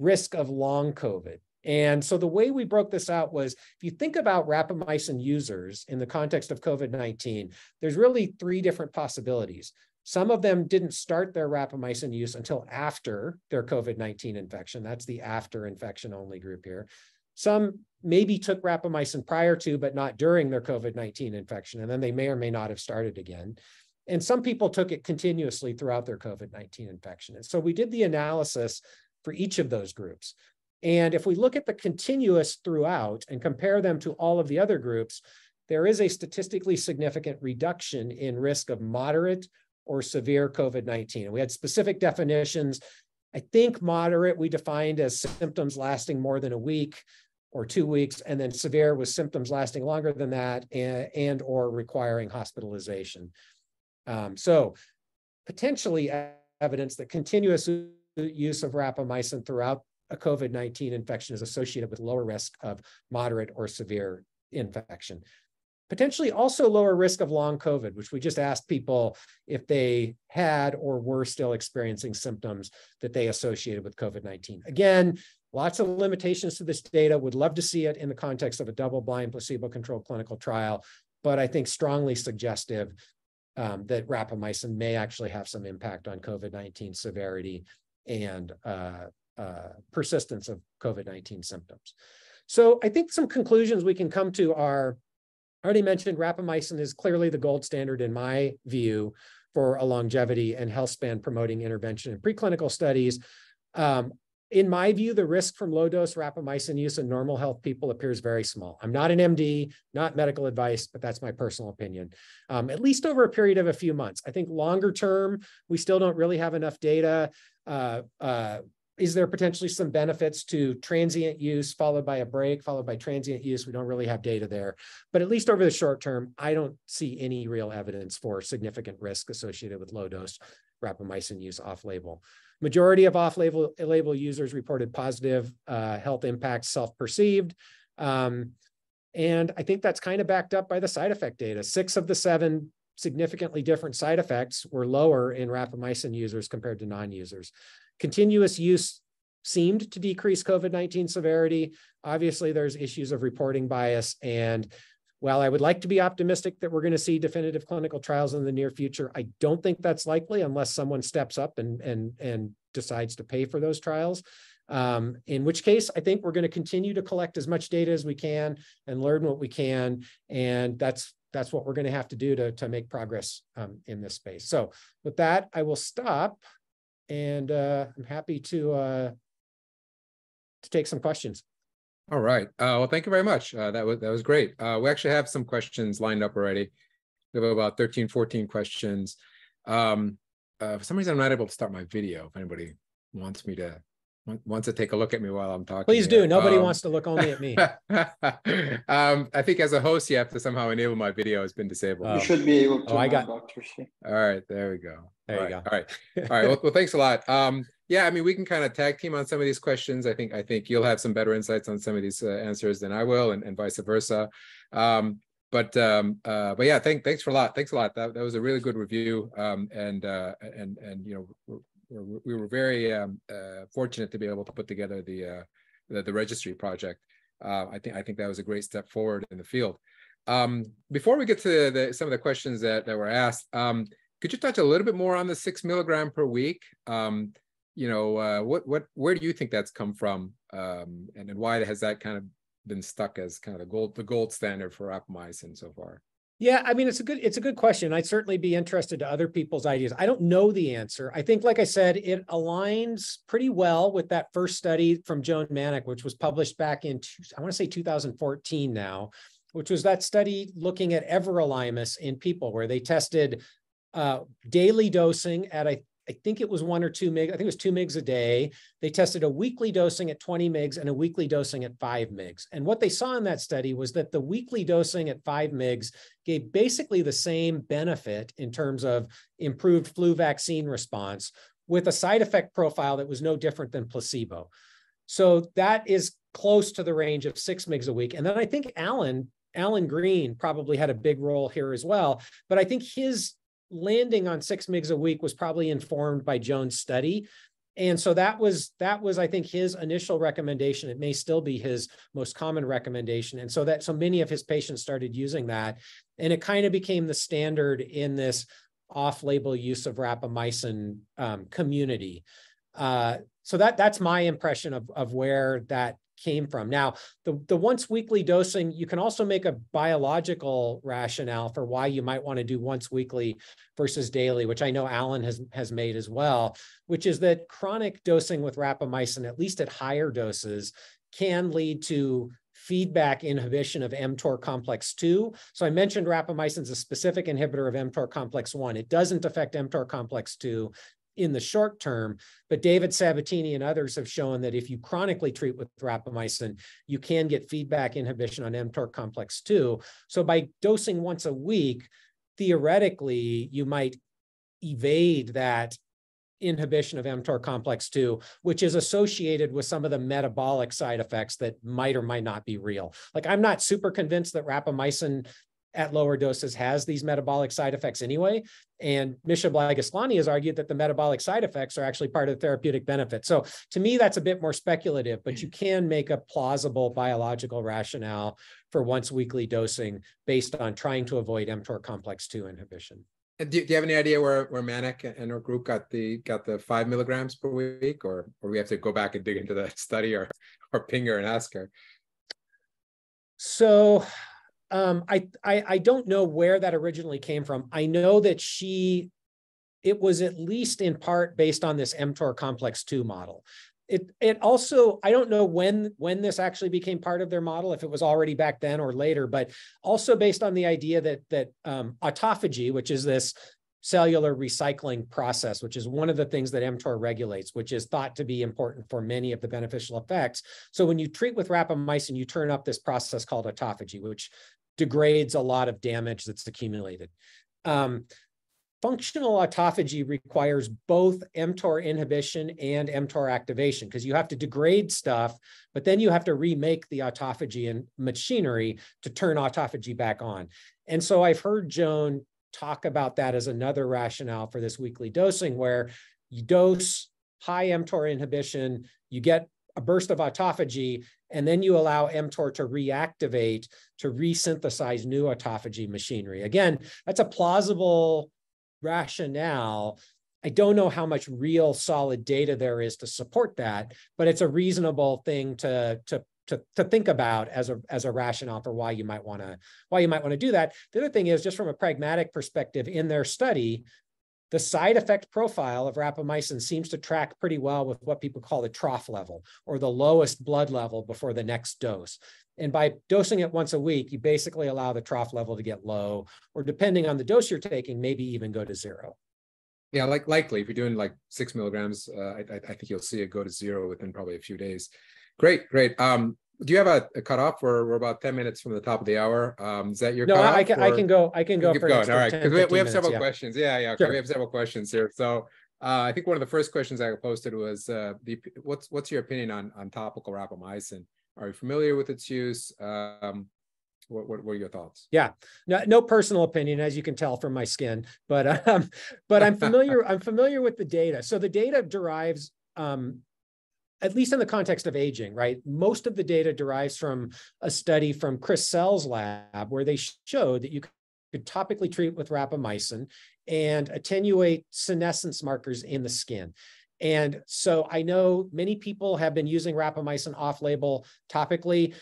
risk of long COVID. And so the way we broke this out was, if you think about rapamycin users in the context of COVID-19, there's really three different possibilities. Some of them didn't start their rapamycin use until after their COVID-19 infection. That's the after infection only group here. Some maybe took rapamycin prior to, but not during their COVID-19 infection, and then they may or may not have started again. And some people took it continuously throughout their COVID-19 infection. And so we did the analysis for each of those groups. And if we look at the continuous throughout and compare them to all of the other groups, there is a statistically significant reduction in risk of moderate or severe COVID-19. And we had specific definitions. I think moderate we defined as symptoms lasting more than a week or 2 weeks, and then severe was symptoms lasting longer than that and or requiring hospitalization. So potentially evidence that continuous use of rapamycin throughout a COVID-19 infection is associated with lower risk of moderate or severe infection. Potentially also lower risk of long COVID, which we just asked people if they had or were still experiencing symptoms that they associated with COVID-19. Again, lots of limitations to this data. Would love to see it in the context of a double-blind placebo-controlled clinical trial, but I think strongly suggestive that rapamycin may actually have some impact on COVID-19 severity and persistence of COVID-19 symptoms. So I think some conclusions we can come to are, I already mentioned rapamycin is clearly the gold standard in my view for a longevity and health span promoting intervention in preclinical studies. In my view, the risk from low dose rapamycin use in normal health people appears very small. I'm not an MD, not medical advice, but that's my personal opinion. At least over a period of a few months. I think longer term, we still don't really have enough data. Is there potentially some benefits to transient use followed by a break, followed by transient use? We don't really have data there. But at least over the short term, I don't see any real evidence for significant risk associated with low-dose rapamycin use off-label. Majority of off-label users reported positive health impacts self-perceived. And I think that's kind of backed up by the side effect data. 6 of the 7 significantly different side effects were lower in rapamycin users compared to non-users. Continuous use seemed to decrease COVID-19 severity. Obviously, there's issues of reporting bias. And while I would like to be optimistic that we're going to see definitive clinical trials in the near future, I don't think that's likely unless someone steps up and decides to pay for those trials. In which case, I think we're going to continue to collect as much data as we can and learn what we can. And that's what we're going to have to do to make progress in this space. So with that, I will stop. And I'm happy to take some questions. All right. Well, thank you very much. That was great. We actually have some questions lined up already. We have about 13, 14 questions. For some reason, I'm not able to start my video. If anybody wants to take a look at me while I'm talking. Please do. Nobody wants to look only at me. I think as a host, you have to somehow enable my video. It's been disabled. You should be able to. I got. Dr. C. All right, there we go. There you go. All right. All right. Well, thanks a lot. Yeah, I mean, we can kind of tag team on some of these questions. I think you'll have some better insights on some of these answers than I will, and vice versa. But yeah, thanks a lot. Thanks a lot. That was a really good review. And you know, we were very fortunate to be able to put together the registry project. I think that was a great step forward in the field. Before we get to some of the questions that were asked, could you touch a little bit more on the 6 milligram per week? You know, where do you think that's come from, and why has that kind of been stuck as kind of the gold standard for rapamycin so far? Yeah, I mean, it's a good question. I'd certainly be interested to other people's ideas. I don't know the answer. I think, like I said, it aligns pretty well with that first study from Joan Manick, which was published back in, I want to say 2014 now, which was that study looking at Everalimus in people where they tested daily dosing at I think it was 1 or 2 mg. I think it was 2 mgs a day. They tested a weekly dosing at 20 mgs and a weekly dosing at 5 mgs. And what they saw in that study was that the weekly dosing at 5 mgs gave basically the same benefit in terms of improved flu vaccine response with a side effect profile that was no different than placebo. So that is close to the range of 6 mgs a week. And then I think Alan Green probably had a big role here as well. But I think his landing on 6 mgs a week was probably informed by Joan's study. And so that was, I think, his initial recommendation. It may still be his most common recommendation. And so many of his patients started using that. And it kind of became the standard in this off-label use of rapamycin community. So that's my impression of where that came from. Now, the once weekly dosing, you can also make a biological rationale for why you might want to do once weekly versus daily, which I know Alan has made as well, which is that chronic dosing with rapamycin, at least at higher doses, can lead to feedback inhibition of mTOR complex 2. So I mentioned rapamycin is a specific inhibitor of mTOR complex 1. It doesn't affect mTOR complex 2 in the short term, but David Sabatini and others have shown that if you chronically treat with rapamycin, you can get feedback inhibition on mTOR complex 2. So by dosing once a week, theoretically, you might evade that inhibition of mTOR complex 2, which is associated with some of the metabolic side effects that might or might not be real. Like, I'm not super convinced that rapamycin at lower doses has these metabolic side effects anyway. And Misha Blai-Goswami has argued that the metabolic side effects are actually part of the therapeutic benefit. So to me, that's a bit more speculative, but you can make a plausible biological rationale for once weekly dosing based on trying to avoid mTOR complex 2 inhibition. Do you have any idea where Manik and her group got the 5 milligrams per week, or we have to go back and dig into the study or ping her and ask her? So I don't know where that originally came from. I know that it was at least in part based on this mTOR complex 2 model. It also, I don't know when this actually became part of their model, if it was already back then or later, but also based on the idea that autophagy, which is this cellular recycling process, which is one of the things that mTOR regulates, which is thought to be important for many of the beneficial effects. So when you treat with rapamycin, you turn up this process called autophagy, which degrades a lot of damage that's accumulated. Functional autophagy requires both mTOR inhibition and mTOR activation, because you have to degrade stuff, but then you have to remake the autophagy and machinery to turn autophagy back on. And so I've heard Joan talk about that as another rationale for this weekly dosing, where you dose high mTOR inhibition, you get a burst of autophagy, and then you allow mTOR to reactivate to resynthesize new autophagy machinery. Again, that's a plausible rationale. I don't know how much real solid data there is to support that, but it's a reasonable thing to think about as a rationale for why you might want to do that. The other thing is, just from a pragmatic perspective, in their study, the side effect profile of rapamycin seems to track pretty well with what people call the trough level, or the lowest blood level before the next dose. And by dosing it once a week, you basically allow the trough level to get low, or depending on the dose you're taking, maybe even go to 0. Yeah, likely if you're doing like 6 milligrams, I think you'll see it go to 0 within probably a few days. Great. Do you have a cutoff? We're about 10 minutes from the top of the hour. Is that your cutoff? No, I can go for going. All right, because we have several yeah. questions. Yeah. Okay. Sure. We have several questions here. So I think one of the first questions I posted was what's your opinion on topical rapamycin? Are you familiar with its use? What were your thoughts? Yeah, no personal opinion, as you can tell from my skin, but I'm familiar. I'm familiar with the data. So the data derives, at least in the context of aging, right? Most of the data derives from a study from Chris Sell's lab, where they showed that you could topically treat with rapamycin and attenuate senescence markers in the skin. And so I know many people have been using rapamycin off-label topically.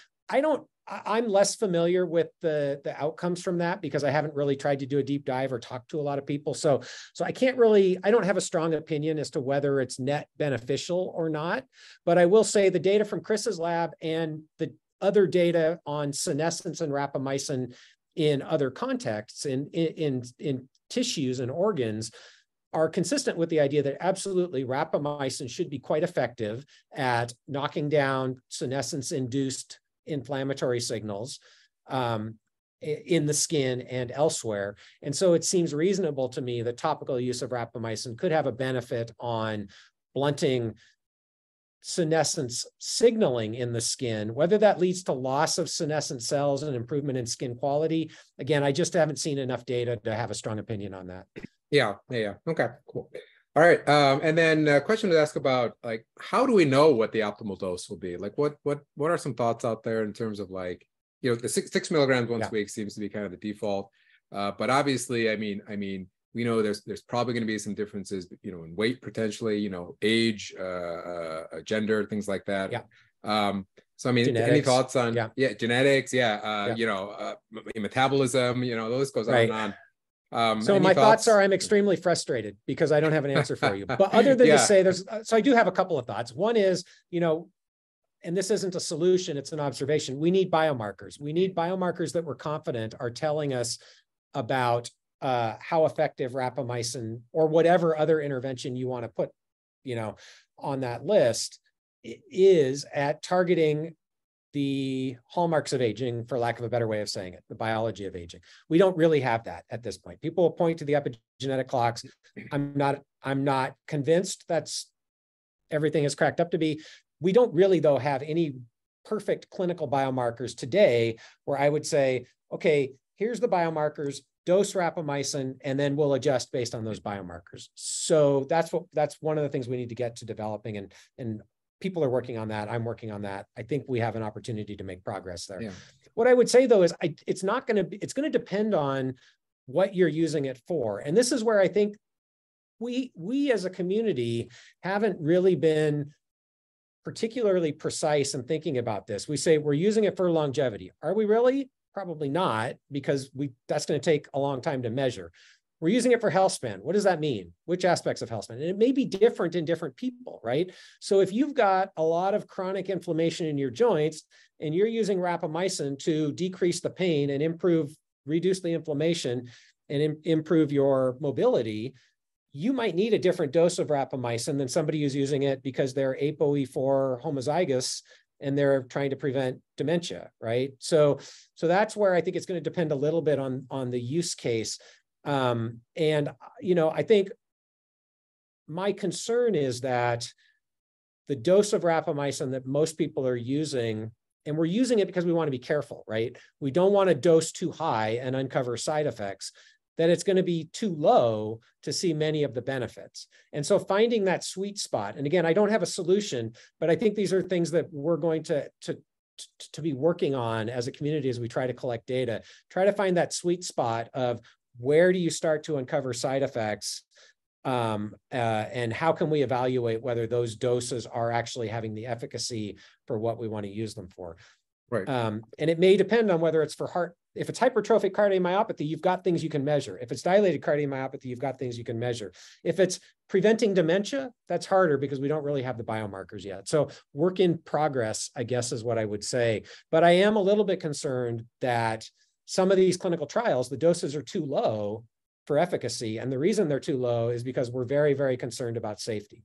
I'm less familiar with the outcomes from that, because I haven't really tried to do a deep dive or talk to a lot of people. So I don't have a strong opinion as to whether it's net beneficial or not. But I will say the data from Chris's lab and the other data on senescence and rapamycin in other contexts, in tissues and organs, are consistent with the idea that absolutely rapamycin should be quite effective at knocking down senescence-induced inflammatory signals in the skin and elsewhere. And so it seems reasonable to me that topical use of rapamycin could have a benefit on blunting senescence signaling in the skin. Whether that leads to loss of senescent cells and improvement in skin quality, again, I just haven't seen enough data to have a strong opinion on that. Yeah. Okay, cool. All right. And then a question to ask about, like, how do we know what the optimal dose will be? Like, what are some thoughts out there in terms of, like, you know, the six milligrams once a week seems to be kind of the default. But obviously, I mean, we know there's probably going to be some differences, you know, in weight potentially, you know, age, gender, things like that. Yeah. So I mean, genetics. Any thoughts on genetics? You know, metabolism. You know, the list goes on and on. So my thoughts are, I'm extremely frustrated because I don't have an answer for you. But other than to say, so I do have a couple of thoughts. One is, you know, and this isn't a solution, it's an observation. We need biomarkers. We need biomarkers that we're confident are telling us about how effective rapamycin or whatever other intervention you want to put, you know, on that list is at targeting the hallmarks of aging, for lack of a better way of saying it, the biology of aging. We don't really have that at this point. People will point to the epigenetic clocks. I'm not convinced that's everything is cracked up to be. We don't really, though, have any perfect clinical biomarkers today where I would say, okay, here's the biomarkers, dose rapamycin, and then we'll adjust based on those biomarkers. So that's one of the things we need to get to developing, and people are working on that. I'm working on that. I think we have an opportunity to make progress there. Yeah. What I would say, though, is it's going to depend on what you're using it for. And this is where I think we as a community haven't really been particularly precise in thinking about this. We say we're using it for longevity. Are we really? Probably not, because that's going to take a long time to measure. We're using it for healthspan. What does that mean? Which aspects of healthspan? And it may be different in different people, right? So if you've got a lot of chronic inflammation in your joints and you're using rapamycin to decrease the pain and reduce the inflammation and improve your mobility, you might need a different dose of rapamycin than somebody who's using it because they're ApoE4 homozygous and they're trying to prevent dementia, right? So that's where I think it's going to depend a little bit on the use case. And, you know, I think my concern is that the dose of rapamycin that most people are using, and we're using it because we want to be careful, right? We don't want to dose too high and uncover side effects, that it's going to be too low to see many of the benefits. And so finding that sweet spot, and again, I don't have a solution, but I think these are things that we're going to be working on as a community as we try to collect data, try to find that sweet spot of where do you start to uncover side effects, and how can we evaluate whether those doses are actually having the efficacy for what we want to use them for. Right. And it may depend on whether it's for heart. If it's hypertrophic cardiomyopathy, you've got things you can measure. If it's dilated cardiomyopathy, you've got things you can measure. If it's preventing dementia, that's harder because we don't really have the biomarkers yet. So work in progress, I guess, is what I would say. But I am a little bit concerned that some of these clinical trials, the doses are too low for efficacy. And the reason they're too low is because we're very, very concerned about safety.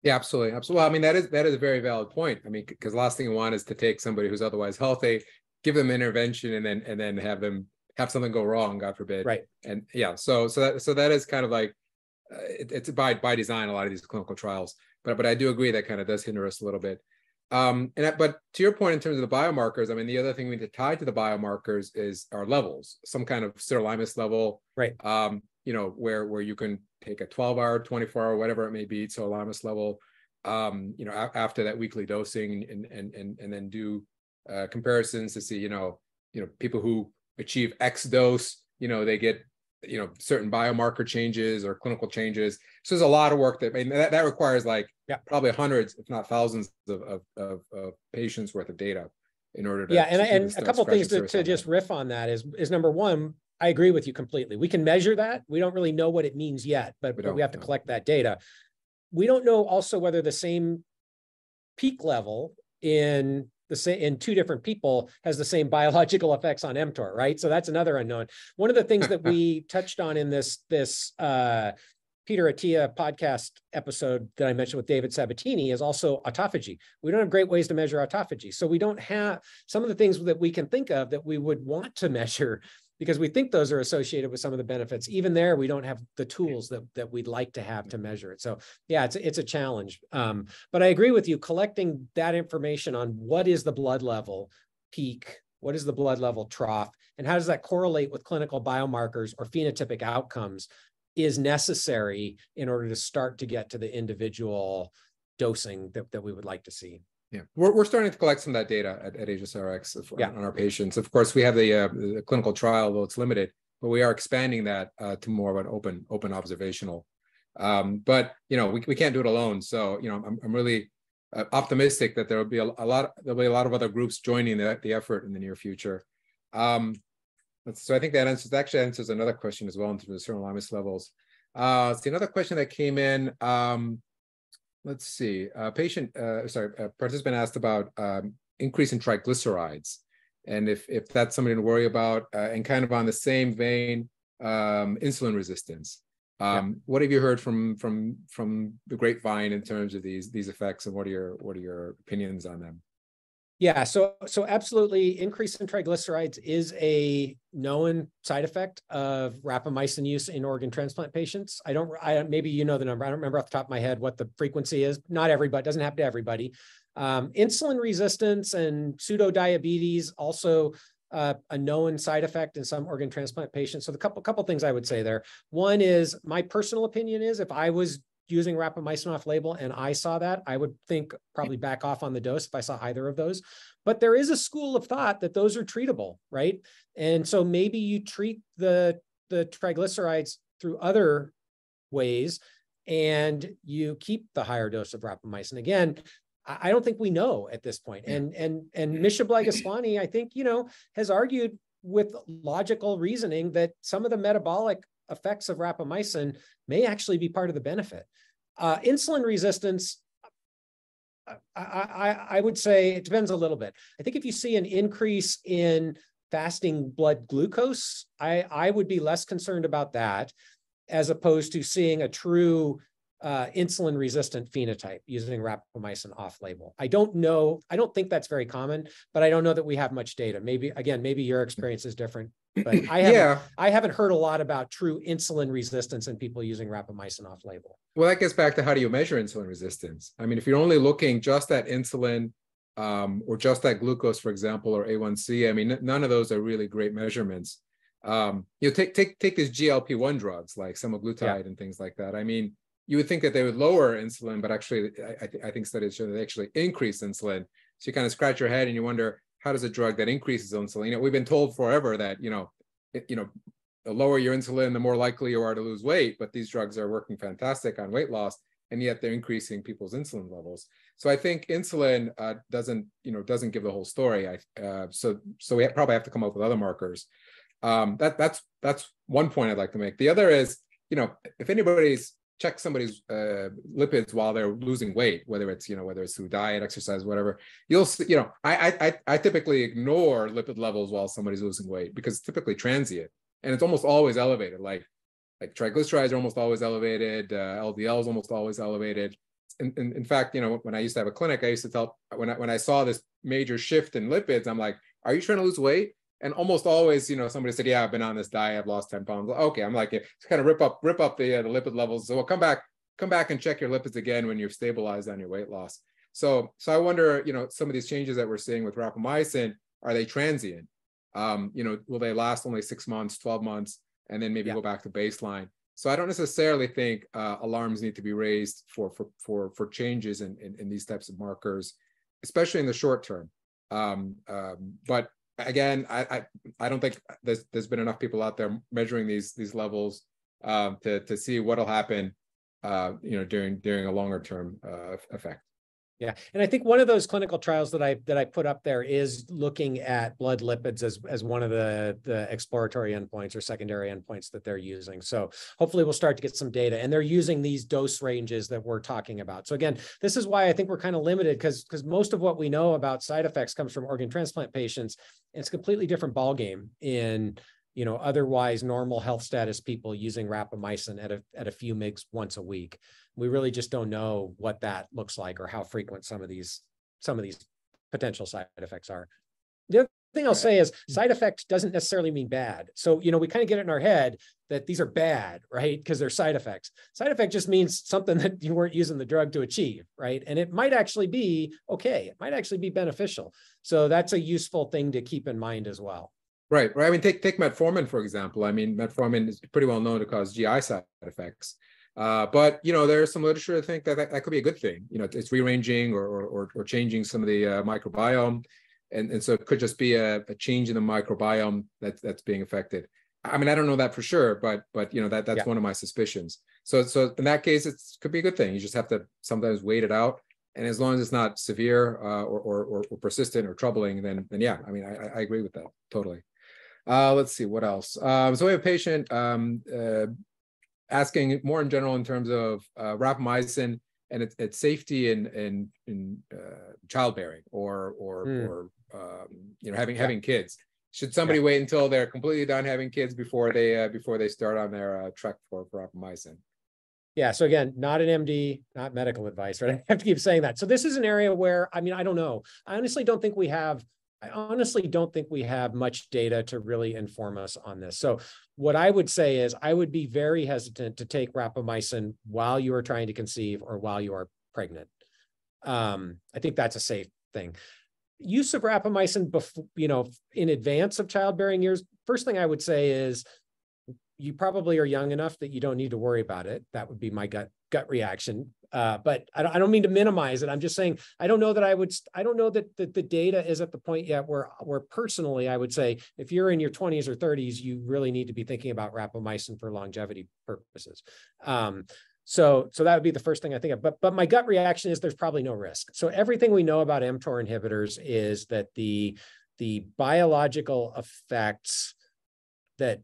Yeah, absolutely. Well, I mean, that is a very valid point. I mean, because the last thing you want is to take somebody who's otherwise healthy, give them intervention, and then have something go wrong, God forbid. Right. And yeah, so that is kind of like it's by design, a lot of these clinical trials. But I do agree that kind of does hinder us a little bit. But to your point in terms of the biomarkers, I mean, the other thing we need to tie to the biomarkers is our levels, some kind of Everalimus level. Right. You know, where you can take a 12-hour, 24-hour, whatever it may be, Everalimus level, you know, after that weekly dosing, and then do comparisons to see, you know, people who achieve X dose, you know, they get, you know, certain biomarker changes or clinical changes. So there's a lot of work that requires like probably hundreds, if not thousands of patients worth of data in order to. And a couple of things to just riff on that is number one, I agree with you completely. We can measure that. We don't really know what it means yet, but we have to collect that data. We don't know also whether the same peak level in two different people has the same biological effects on MTOR, right? So that's another unknown. One of the things that we touched on in this Peter Attia podcast episode that I mentioned with David Sabatini is also autophagy. We don't have great ways to measure autophagy. So we don't have some of the things that we can think of that we would want to measure because we think those are associated with some of the benefits. Even there, we don't have the tools that we'd like to have to measure it. So yeah, it's a challenge. But I agree with you, collecting that information on what is the blood level peak, what is the blood level trough, and how does that correlate with clinical biomarkers or phenotypic outcomes is necessary in order to start to get to the individual dosing that we would like to see. Yeah, we're starting to collect some of that data at AAAS on our patients. Of course, we have the clinical trial, though it's limited, but we are expanding that to more of an open observational. But we can't do it alone. So I'm really optimistic that there'll be a lot of other groups joining the effort in the near future. So I think that answers another question as well in terms of serum Everalimus levels. See another question that came in. Let's see. A participant asked about increase in triglycerides, and if that's something to worry about. And kind of on the same vein, insulin resistance. What have you heard from the grapevine in terms of these effects, and what are your opinions on them? Yeah, so absolutely, increase in triglycerides is a known side effect of rapamycin use in organ transplant patients. Maybe you know the number. I don't remember off the top of my head what the frequency is. Not everybody, doesn't happen to everybody. Insulin resistance and pseudo-diabetes, also a known side effect in some organ transplant patients. So the couple things I would say there. One is, my personal opinion is, if I was using rapamycin off label and I saw that, I would think probably back off on the dose if I saw either of those. But there is a school of thought that those are treatable, right? And so maybe you treat the triglycerides through other ways and you keep the higher dose of rapamycin. Again, I don't think we know at this point. And Misha Blagoslani, I think, has argued with logical reasoning that some of the metabolic effects of rapamycin may actually be part of the benefit. Insulin resistance, I would say it depends a little bit. I think if you see an increase in fasting blood glucose, I would be less concerned about that, as opposed to seeing a true insulin resistant phenotype using rapamycin off label. I don't think that's very common, but I don't know that we have much data. Maybe your experience is different, but I haven't heard a lot about true insulin resistance in people using rapamycin off label. Well, that gets back to, how do you measure insulin resistance? I mean, if you're only looking just at insulin or just at glucose, for example, or A1C, I mean, none of those are really great measurements. Take these GLP-1 drugs like semaglutide and things like that. I mean, you would think that they would lower insulin, but actually, I think studies show that they actually increase insulin. So you kind of scratch your head and you wonder, how does a drug that increases insulin? We've been told forever that the lower your insulin, the more likely you are to lose weight. But these drugs are working fantastic on weight loss, and yet they're increasing people's insulin levels. So I think insulin doesn't give the whole story. So we probably have to come up with other markers. That's one point I'd like to make. The other is, if anybody's check somebody's lipids while they're losing weight, whether it's through diet, exercise, whatever, you'll see, I typically ignore lipid levels while somebody's losing weight because it's typically transient and it's almost always elevated. Like triglycerides are almost always elevated, LDL is almost always elevated. In fact, when I used to have a clinic, I used to tell, when I saw this major shift in lipids, I'm like, are you trying to lose weight? And almost always, somebody said, yeah, I've been on this diet, I've lost 10 pounds. Okay, I'm like, it's kind of rip up the lipid levels. So we'll come back and check your lipids again when you've stabilized on your weight loss. So I wonder, some of these changes that we're seeing with rapamycin, are they transient? Will they last only 6 months, 12 months, and then maybe go back to baseline? So I don't necessarily think alarms need to be raised for changes in these types of markers, especially in the short term. But again, I don't think there's been enough people out there measuring these levels to see what'll happen during a longer term effect. Yeah, and I think one of those clinical trials that I put up there is looking at blood lipids as one of the exploratory endpoints or secondary endpoints that they're using. So hopefully we'll start to get some data, and they're using these dose ranges that we're talking about. So again, this is why I think we're kind of limited, because most of what we know about side effects comes from organ transplant patients. And it's a completely different ballgame in otherwise normal health status people using rapamycin at a few mgs once a week. We really just don't know what that looks like or how frequent some of these potential side effects are. The other thing I'll say is side effect doesn't necessarily mean bad. So, we kind of get it in our head that these are bad, right? Because they're side effects. Side effect just means something that you weren't using the drug to achieve, right? And it might actually be okay. It might actually be beneficial. So that's a useful thing to keep in mind as well. Right. I mean, take metformin, for example. I mean, metformin is pretty well known to cause GI side effects. But, there's some literature to think that could be a good thing. It's rearranging or changing some of the microbiome. And so it could just be a change in the microbiome that's being affected. I mean, I don't know that for sure, but that's one of my suspicions. So in that case, it could be a good thing. You just have to sometimes wait it out. And as long as it's not severe or persistent or troubling, then yeah, I mean, I agree with that totally. Let's see what else. So we have a patient asking more in general in terms of rapamycin and its safety in childbearing or having kids. Should somebody wait until they're completely done having kids before they start on their trek for rapamycin? Yeah. So again, not an MD, not medical advice, right? I have to keep saying that. So this is an area where, I mean, I don't know. I honestly don't think we have much data to really inform us on this. So what I would say is I would be very hesitant to take rapamycin while you are trying to conceive or while you are pregnant. I think that's a safe thing. Use of rapamycin before, in advance of childbearing years. First thing I would say is you probably are young enough that you don't need to worry about it. That would be my gut reaction. But I don't mean to minimize it. I'm just saying, I don't know that the data is at the point yet where personally, I would say, if you're in your 20s or 30s, you really need to be thinking about rapamycin for longevity purposes. So that would be the first thing I think of. But my gut reaction is there's probably no risk. So everything we know about mTOR inhibitors is that the biological effects that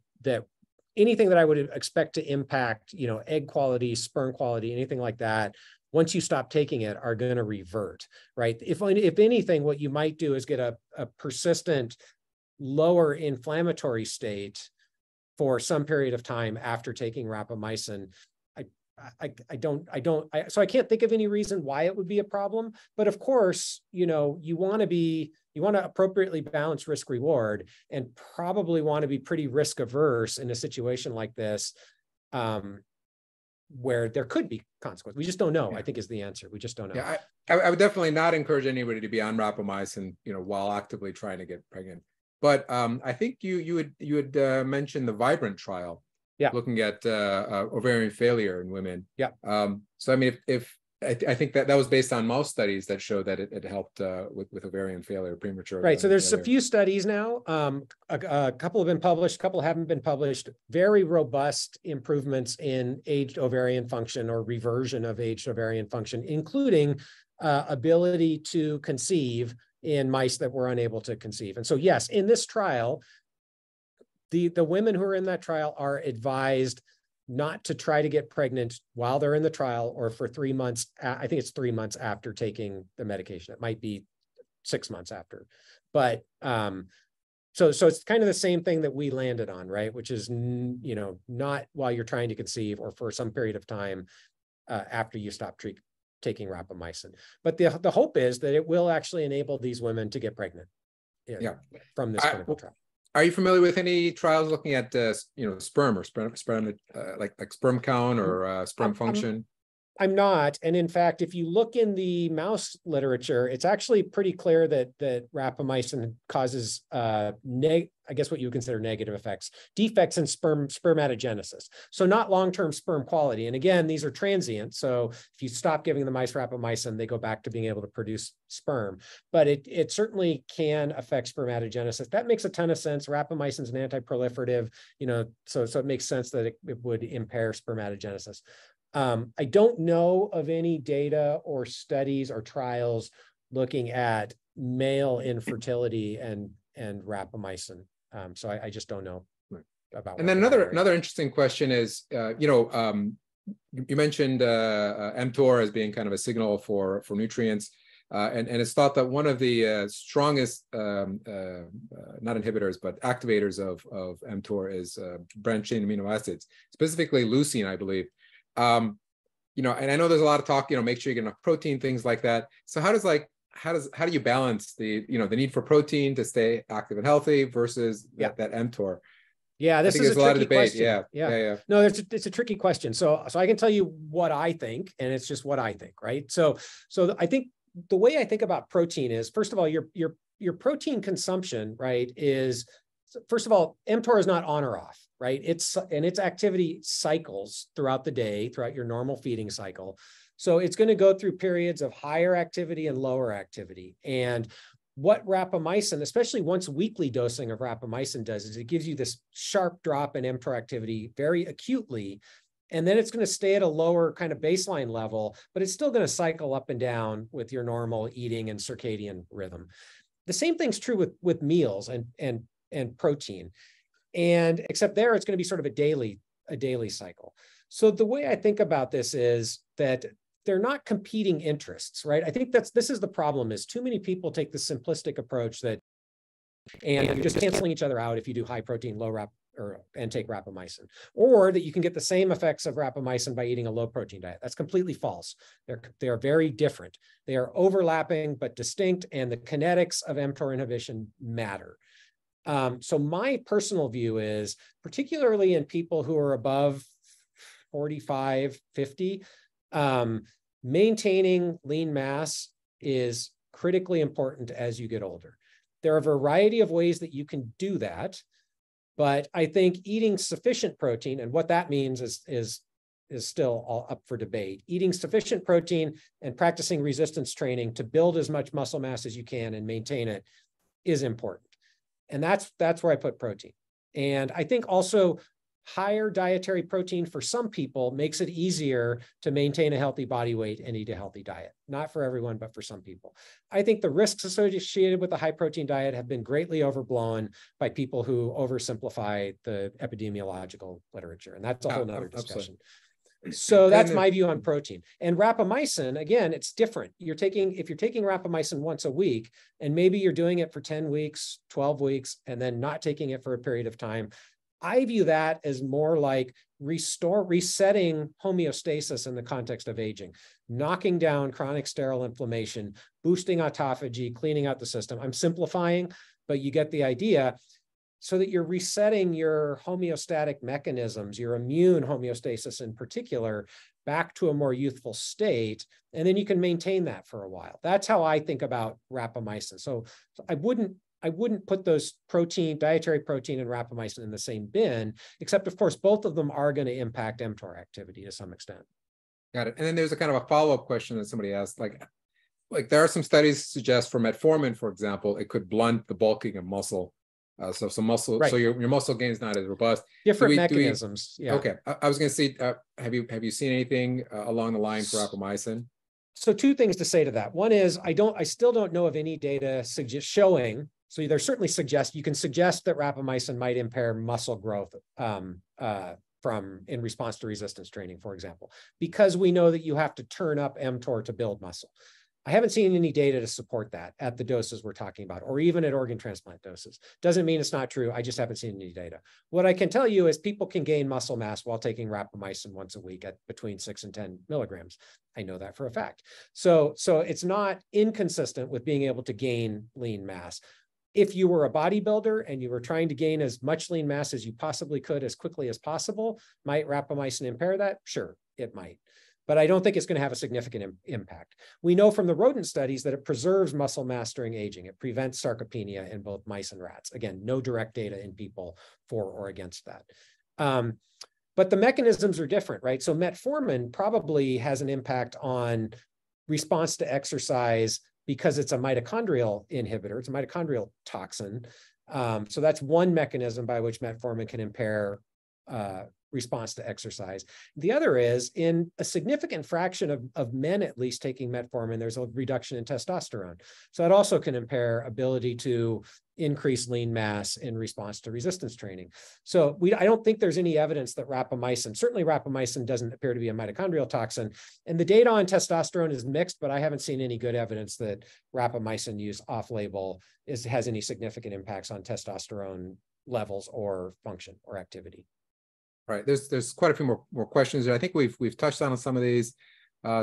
anything that I would expect to impact, egg quality, sperm quality, anything like that, once you stop taking it, are going to revert, right? If anything, what you might do is get a persistent lower inflammatory state for some period of time after taking rapamycin. So I can't think of any reason why it would be a problem. But of course, you want to appropriately balance risk reward and probably want to be pretty risk averse in a situation like this, where there could be consequences. We just don't know, I think is the answer. We just don't know. Yeah, I would definitely not encourage anybody to be on rapamycin, while actively trying to get pregnant. But I think you had mentioned the Vibrant trial. Yeah, looking at ovarian failure in women. Yeah. So I mean, if I think that was based on mouse studies that show that it helped with ovarian failure, premature. Right. So there's a few studies now. A couple have been published, a couple haven't been published. Very robust improvements in aged ovarian function or reversion of aged ovarian function, including ability to conceive in mice that were unable to conceive. And so, yes, in this trial, the women who are in that trial are advised not to try to get pregnant while they're in the trial or for 3 months. I think it's 3 months after taking the medication. It might be 6 months after, but so it's kind of the same thing that we landed on, right? Which is, not while you're trying to conceive or for some period of time after you stop taking rapamycin. But the hope is that it will actually enable these women to get pregnant from this clinical trial. Are you familiar with any trials looking at sperm or sperm like sperm count or sperm function? I'm not. And in fact, if you look in the mouse literature, it's actually pretty clear that rapamycin causes I guess what you would consider negative effects, defects in spermatogenesis. So not long-term sperm quality. And again, these are transient. So if you stop giving the mice rapamycin, they go back to being able to produce sperm. But it certainly can affect spermatogenesis. That makes a ton of sense. Rapamycin is an anti-proliferative, so it makes sense that it would impair spermatogenesis. I don't know of any data or studies or trials looking at male infertility and rapamycin. So I just don't know about. And then another interesting question is, you mentioned mTOR as being kind of a signal for nutrients. And it's thought that one of the strongest, not inhibitors, but activators of mTOR is branched chain amino acids, specifically leucine, I believe. You know, and I know there's a lot of talk, you know, make sure you get enough protein, things like that. So how do you balance the, you know, the need for protein to stay active and healthy versus that mTOR? Yeah, this is a tricky question. Yeah. No, it's a tricky question. So I can tell you what I think, and it's just what I think, right? So I think the way I think about protein is, first of all, your protein consumption, right, is, first of all, mTOR is not on or off, right? Its activity cycles throughout the day, throughout your normal feeding cycle. So it's going to go through periods of higher activity and lower activity. And what rapamycin, especially once weekly dosing of rapamycin, does is it gives you this sharp drop in mTOR activity very acutely. And then it's going to stay at a lower kind of baseline level, but it's still going to cycle up and down with your normal eating and circadian rhythm. The same thing's true with meals and protein. And except there, it's going to be sort of a daily cycle. So the way I think about this is that they're not competing interests, right? I think this is the problem, is too many people take the simplistic approach and you're just canceling each other out if you do high protein, and take rapamycin, or that you can get the same effects of rapamycin by eating a low protein diet. That's completely false. They are very different. They are overlapping but distinct, and the kinetics of mTOR inhibition matter. So my personal view is, particularly in people who are above 45, 50, maintaining lean mass is critically important as you get older. There are a variety of ways that you can do that, but I think eating sufficient protein, and what that means is still all up for debate. Eating sufficient protein and practicing resistance training to build as much muscle mass as you can and maintain it is important. And that's where I put protein. And I think also higher dietary protein for some people makes it easier to maintain a healthy body weight and eat a healthy diet. Not for everyone, but for some people. I think the risks associated with a high protein diet have been greatly overblown by people who oversimplify the epidemiological literature. And that's a whole nother discussion. So that's my view on protein. And rapamycin, again, it's different. If you're taking rapamycin once a week, and maybe you're doing it for 10 weeks, 12 weeks, and then not taking it for a period of time, I view that as more like resetting homeostasis in the context of aging, knocking down chronic sterile inflammation, boosting autophagy, cleaning out the system. I'm simplifying, but you get the idea, so that you're resetting your homeostatic mechanisms, your immune homeostasis in particular, back to a more youthful state, and then you can maintain that for a while. That's how I think about rapamycin. So I wouldn't put those dietary protein and rapamycin in the same bin, except of course, both of them are going to impact mTOR activity to some extent. Got it. And then there's a kind of a follow-up question that somebody asked, like there are some studies suggest for metformin, for example, it could blunt the bulking of muscle. So some muscle, right. So your muscle gain is not as robust. Different mechanisms. Yeah. Okay. I was going to say, have you seen anything along the line for rapamycin? So two things to say to that. One is I still don't know of any data showing. So there certainly you can suggest that rapamycin might impair muscle growth in response to resistance training, for example, because we know that you have to turn up mTOR to build muscle. I haven't seen any data to support that at the doses we're talking about, or even at organ transplant doses. Doesn't mean it's not true. I just haven't seen any data. What I can tell you is people can gain muscle mass while taking rapamycin once a week at between 6 and 10 milligrams. I know that for a fact. So it's not inconsistent with being able to gain lean mass. If you were a bodybuilder and you were trying to gain as much lean mass as you possibly could as quickly as possible, might rapamycin impair that? Sure, it might. But I don't think it's going to have a significant impact. We know from the rodent studies that it preserves muscle mass during aging. It prevents sarcopenia in both mice and rats. Again, no direct data in people for or against that. But the mechanisms are different, right? So metformin probably has an impact on response to exercise because it's a mitochondrial inhibitor. It's a mitochondrial toxin. So that's one mechanism by which metformin can impair response to exercise. The other is in a significant fraction of men, at least taking metformin, there's a reduction in testosterone. So that also can impair ability to increase lean mass in response to resistance training. So I don't think there's any evidence that rapamycin, certainly rapamycin doesn't appear to be a mitochondrial toxin. And the data on testosterone is mixed, but I haven't seen any good evidence that rapamycin use off-label has any significant impacts on testosterone levels or function or activity. Right. There's quite a few more questions. I think we've touched on some of these.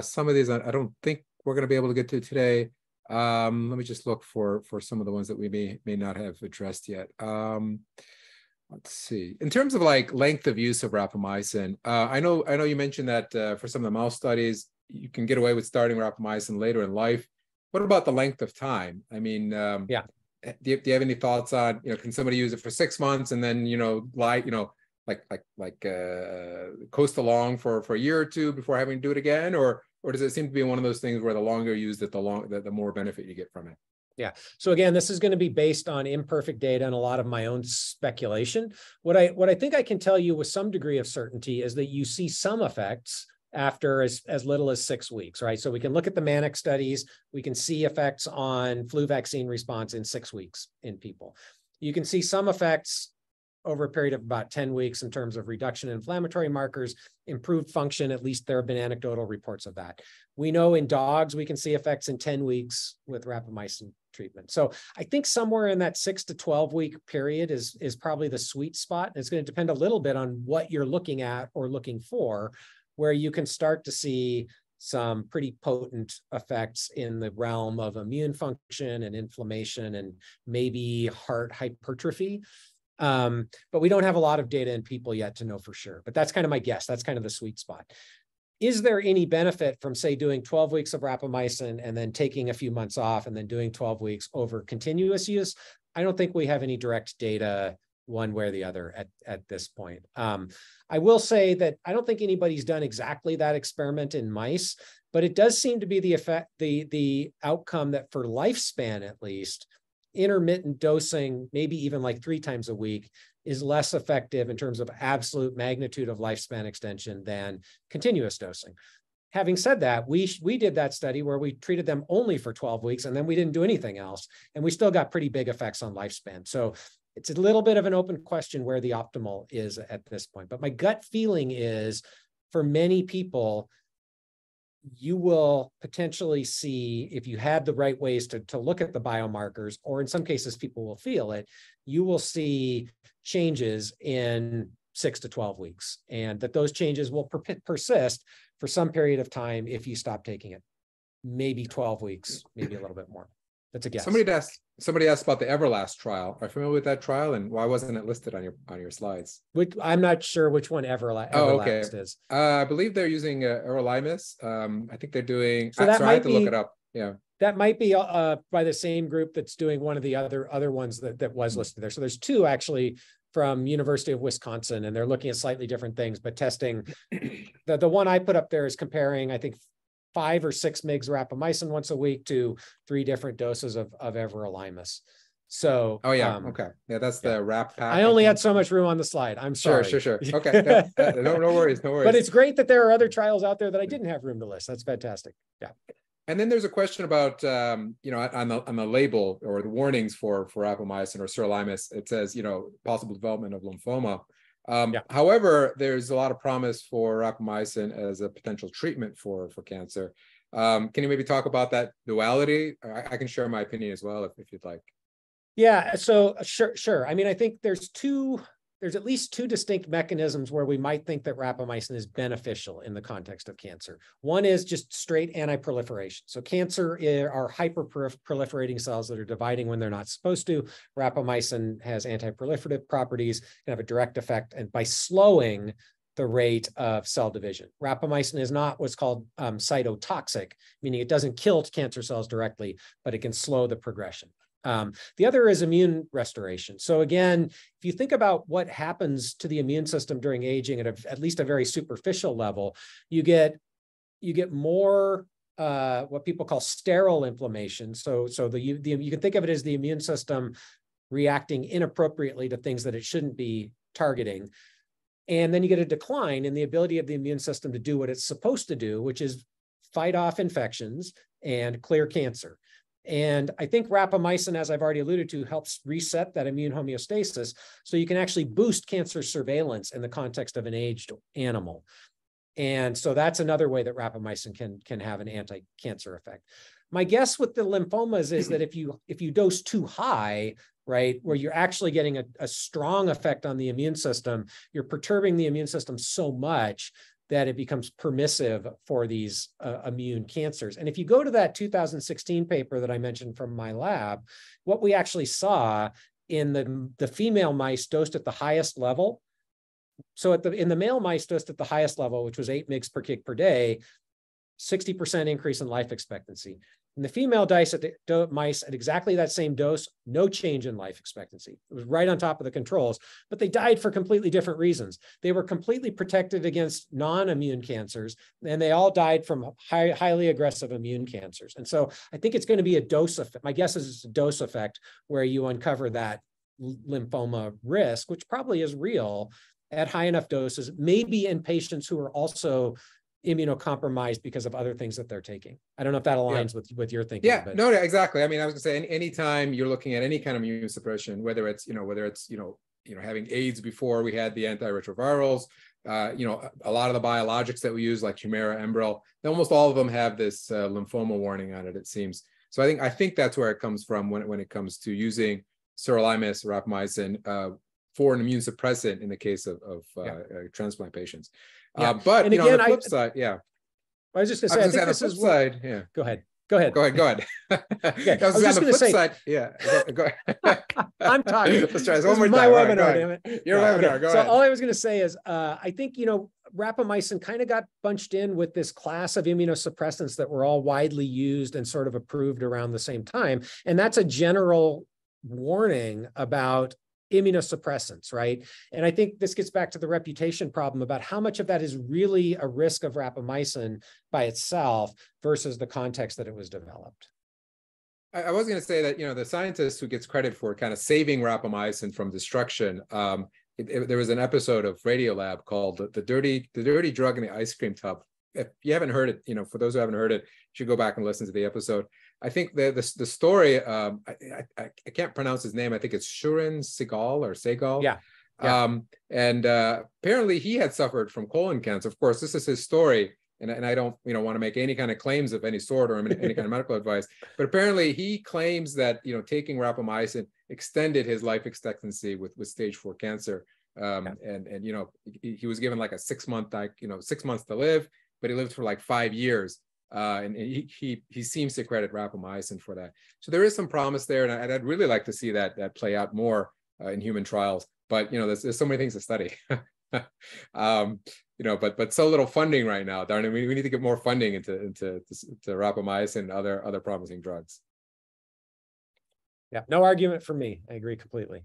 Some of these I don't think we're going to be able to get to today. Let me just look for some of the ones that we may not have addressed yet. Let's see. In terms of like length of use of rapamycin, I know you mentioned that for some of the mouse studies, you can get away with starting rapamycin later in life. What about the length of time? I mean, yeah. Do you have any thoughts on, can somebody use it for 6 months and then, coast along for a year or two before having to do it again? Or does it seem to be one of those things where the longer you use it, the more benefit you get from it? Yeah. So again, this is going to be based on imperfect data and a lot of my own speculation. What I think I can tell you with some degree of certainty is that you see some effects after as little as 6 weeks, right? So we can look at the Manic studies. We can see effects on flu vaccine response in 6 weeks in people. You can see some effects over a period of about 10 weeks in terms of reduction in inflammatory markers, improved function. At least there have been anecdotal reports of that. We know in dogs, we can see effects in 10 weeks with rapamycin treatment. So I think somewhere in that 6 to 12 week period is probably the sweet spot. It's going to depend a little bit on what you're looking at or looking for, where you can start to see some pretty potent effects in the realm of immune function and inflammation and maybe heart hypertrophy. But we don't have a lot of data in people yet to know for sure. But that's kind of my guess. That's kind of the sweet spot. Is there any benefit from, say, doing 12 weeks of rapamycin and then taking a few months off and then doing 12 weeks over continuous use? I don't think we have any direct data one way or the other at this point. I will say that I don't think anybody's done exactly that experiment in mice, but it does seem to be the effect, the outcome that for lifespan, at least, intermittent dosing, maybe even like 3 times a week, is less effective in terms of absolute magnitude of lifespan extension than continuous dosing. Having said that, we did that study where we treated them only for 12 weeks and then we didn't do anything else. And we still got pretty big effects on lifespan. So it's a little bit of an open question where the optimal is at this point. But my gut feeling is for many people, you will potentially see, if you had the right ways to look at the biomarkers, or in some cases, people will feel it, you will see changes in 6 to 12 weeks, and that those changes will persist for some period of time if you stop taking it. Maybe 12 weeks, maybe a little bit more. That's a guess. Somebody asked about the Everlast trial. Are you familiar with that trial, and why wasn't it listed on your slides? I'm not sure which one Everlast is. I believe they're using Everalimus. I think they're doing. So that I have to look it up. Yeah, that might be by the same group that's doing one of the other ones that was listed there. So there's 2 actually from University of Wisconsin, and they're looking at slightly different things, but testing. The one I put up there is comparing, I think, 5 or 6 mg rapamycin once a week to 3 different doses of Everalimus. So, okay, yeah, that's the Wrapup. I only had so much room on the slide. I'm sorry. Sure. Okay, no worries. But it's great that there are other trials out there that I didn't have room to list. That's fantastic. Yeah. And then there's a question about, on the label or the warnings for rapamycin or sirolimus, it says, possible development of lymphoma. However, there's a lot of promise for rapamycin as a potential treatment for cancer. Can you maybe talk about that duality? I can share my opinion as well if you'd like. Yeah, so sure. I mean, I think there's at least 2 distinct mechanisms where we might think that rapamycin is beneficial in the context of cancer. One is just straight anti-proliferation. So cancer are hyper-proliferating cells that are dividing when they're not supposed to. Rapamycin has anti-proliferative properties, can have a direct effect, and by slowing the rate of cell division. Rapamycin is not what's called cytotoxic, meaning it doesn't kill cancer cells directly, but it can slow the progression. The other is immune restoration. So again, if you think about what happens to the immune system during aging at least a very superficial level, you get more what people call sterile inflammation. So you can think of it as the immune system reacting inappropriately to things that it shouldn't be targeting. And then you get a decline in the ability of the immune system to do what it's supposed to do, which is fight off infections and clear cancer. And I think rapamycin, as I've already alluded to, helps reset that immune homeostasis, so you can actually boost cancer surveillance in the context of an aged animal. And so that's another way that rapamycin can have an anti-cancer effect. My guess with the lymphomas is that if you dose too high, right, where you're actually getting a strong effect on the immune system, you're perturbing the immune system so much that it becomes permissive for these immune cancers. And if you go to that 2016 paper that I mentioned from my lab, what we actually saw in the female mice dosed at the highest level, so in the male mice dosed at the highest level, which was 8 mg per kg per day, 60% increase in life expectancy. In the female mice at exactly that same dose, no change in life expectancy. It was right on top of the controls, but they died for completely different reasons. They were completely protected against non-immune cancers, and they all died from highly aggressive immune cancers. And so I think it's going to be a dose effect. My guess is it's a dose effect where you uncover that lymphoma risk, which probably is real at high enough doses, maybe in patients who are also immunocompromised because of other things that they're taking. I don't know if that aligns with your thinking. Yeah, but... no, exactly. I mean, I was gonna say anytime you're looking at any kind of immune suppression, whether it's having AIDS before we had the antiretrovirals, a lot of the biologics that we use like Humira, Enbrel, almost all of them have this lymphoma warning on it, it seems. So I think that's where it comes from when it comes to using sirolimus, rapamycin, for an immune suppressant in the case of transplant patients. But and again, on the flip side, I was just going to say, I think this is side. Go ahead. Okay. I was just going to say, go ahead. I'm talking. Let's try this one more time. Webinar, damn it. Your webinar. Go ahead. So all I was going to say is, I think, rapamycin kind of got bunched in with this class of immunosuppressants that were all widely used and sort of approved around the same time. And that's a general warning about immunosuppressants, right? And I think this gets back to the reputation problem about how much of that is really a risk of rapamycin by itself versus the context that it was developed. I was going to say that, the scientist who gets credit for kind of saving rapamycin from destruction, there was an episode of Radiolab called the dirty drug in the ice cream tub. If you haven't heard it, for those who haven't heard it, you should go back and listen to the episode. I think the story, I can't pronounce his name. I think it's Shurin Segal. Yeah. And apparently he had suffered from colon cancer. Of course, this is his story. And I don't, want to make any kind of claims of any sort or any kind of medical advice. But apparently he claims that, taking rapamycin extended his life expectancy with stage 4 cancer. And he was given like a 6 month, 6 months to live, but he lived for like 5 years. And he seems to credit rapamycin for that. So there is some promise there, and I'd really like to see that play out more in human trials. But there's so many things to study. But so little funding right now. Darn it, we need to get more funding into rapamycin and other promising drugs. Yeah, no argument for me. I agree completely.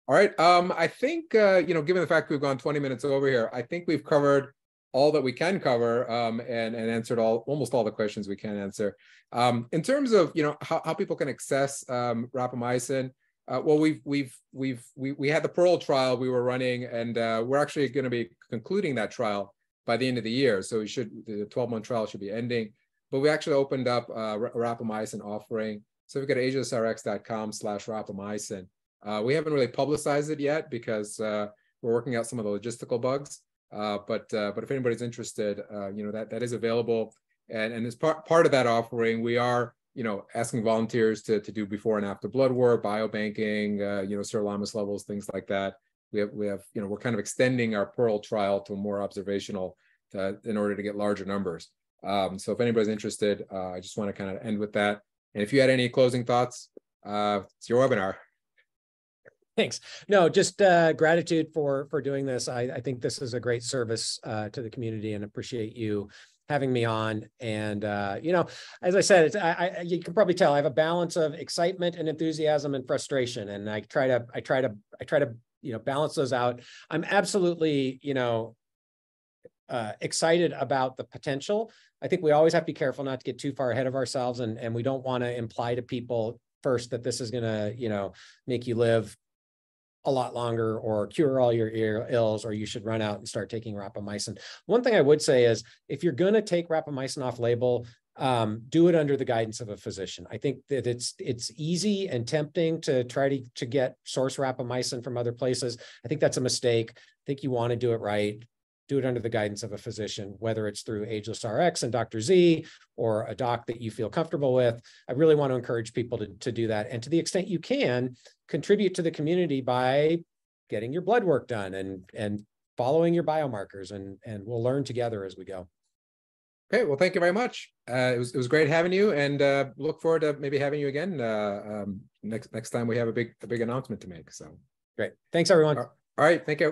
All right. I think given the fact we've gone 20 minutes over here, I think we've covered all that we can cover and answered almost all the questions we can answer. In terms of how people can access rapamycin, well, we had the Pearl trial we were running, and we're actually going to be concluding that trial by the end of the year. So the 12-month trial should be ending. But we actually opened up a rapamycin offering. So if you go to agelousrx.com/rapamycin. We haven't really publicized it yet because we're working out some of the logistical bugs. But if anybody's interested, that is available. And as part of that offering, we are asking volunteers to do before and after blood work, biobanking, sirolimus levels, things like that. We have we're kind of extending our Pearl trial to a more observational in order to get larger numbers. So if anybody's interested, I just want to kind of end with that. And if you had any closing thoughts, it's your webinar. Thanks. No, just gratitude for doing this. I think this is a great service to the community, and appreciate you having me on. And as I said, you can probably tell I have a balance of excitement and enthusiasm and frustration, and I try to balance those out. I'm absolutely excited about the potential. I think we always have to be careful not to get too far ahead of ourselves, and we don't want to imply to people first that this is going to make you live a lot longer or cure all your ills, or you should run out and start taking rapamycin. One thing I would say is if you're going to take rapamycin off label, do it under the guidance of a physician. I think that it's easy and tempting to try to get source rapamycin from other places. I think that's a mistake. I think you want to do it right. Do it under the guidance of a physician, whether it's through Ageless RX and Dr. Z or a doc that you feel comfortable with. I really want to encourage people to do that. And to the extent you can, contribute to the community by getting your blood work done and following your biomarkers, and we'll learn together as we go. Okay, well, thank you very much. It was great having you, and look forward to maybe having you again next time we have a big announcement to make. So great. Thanks, everyone. All right, thank you.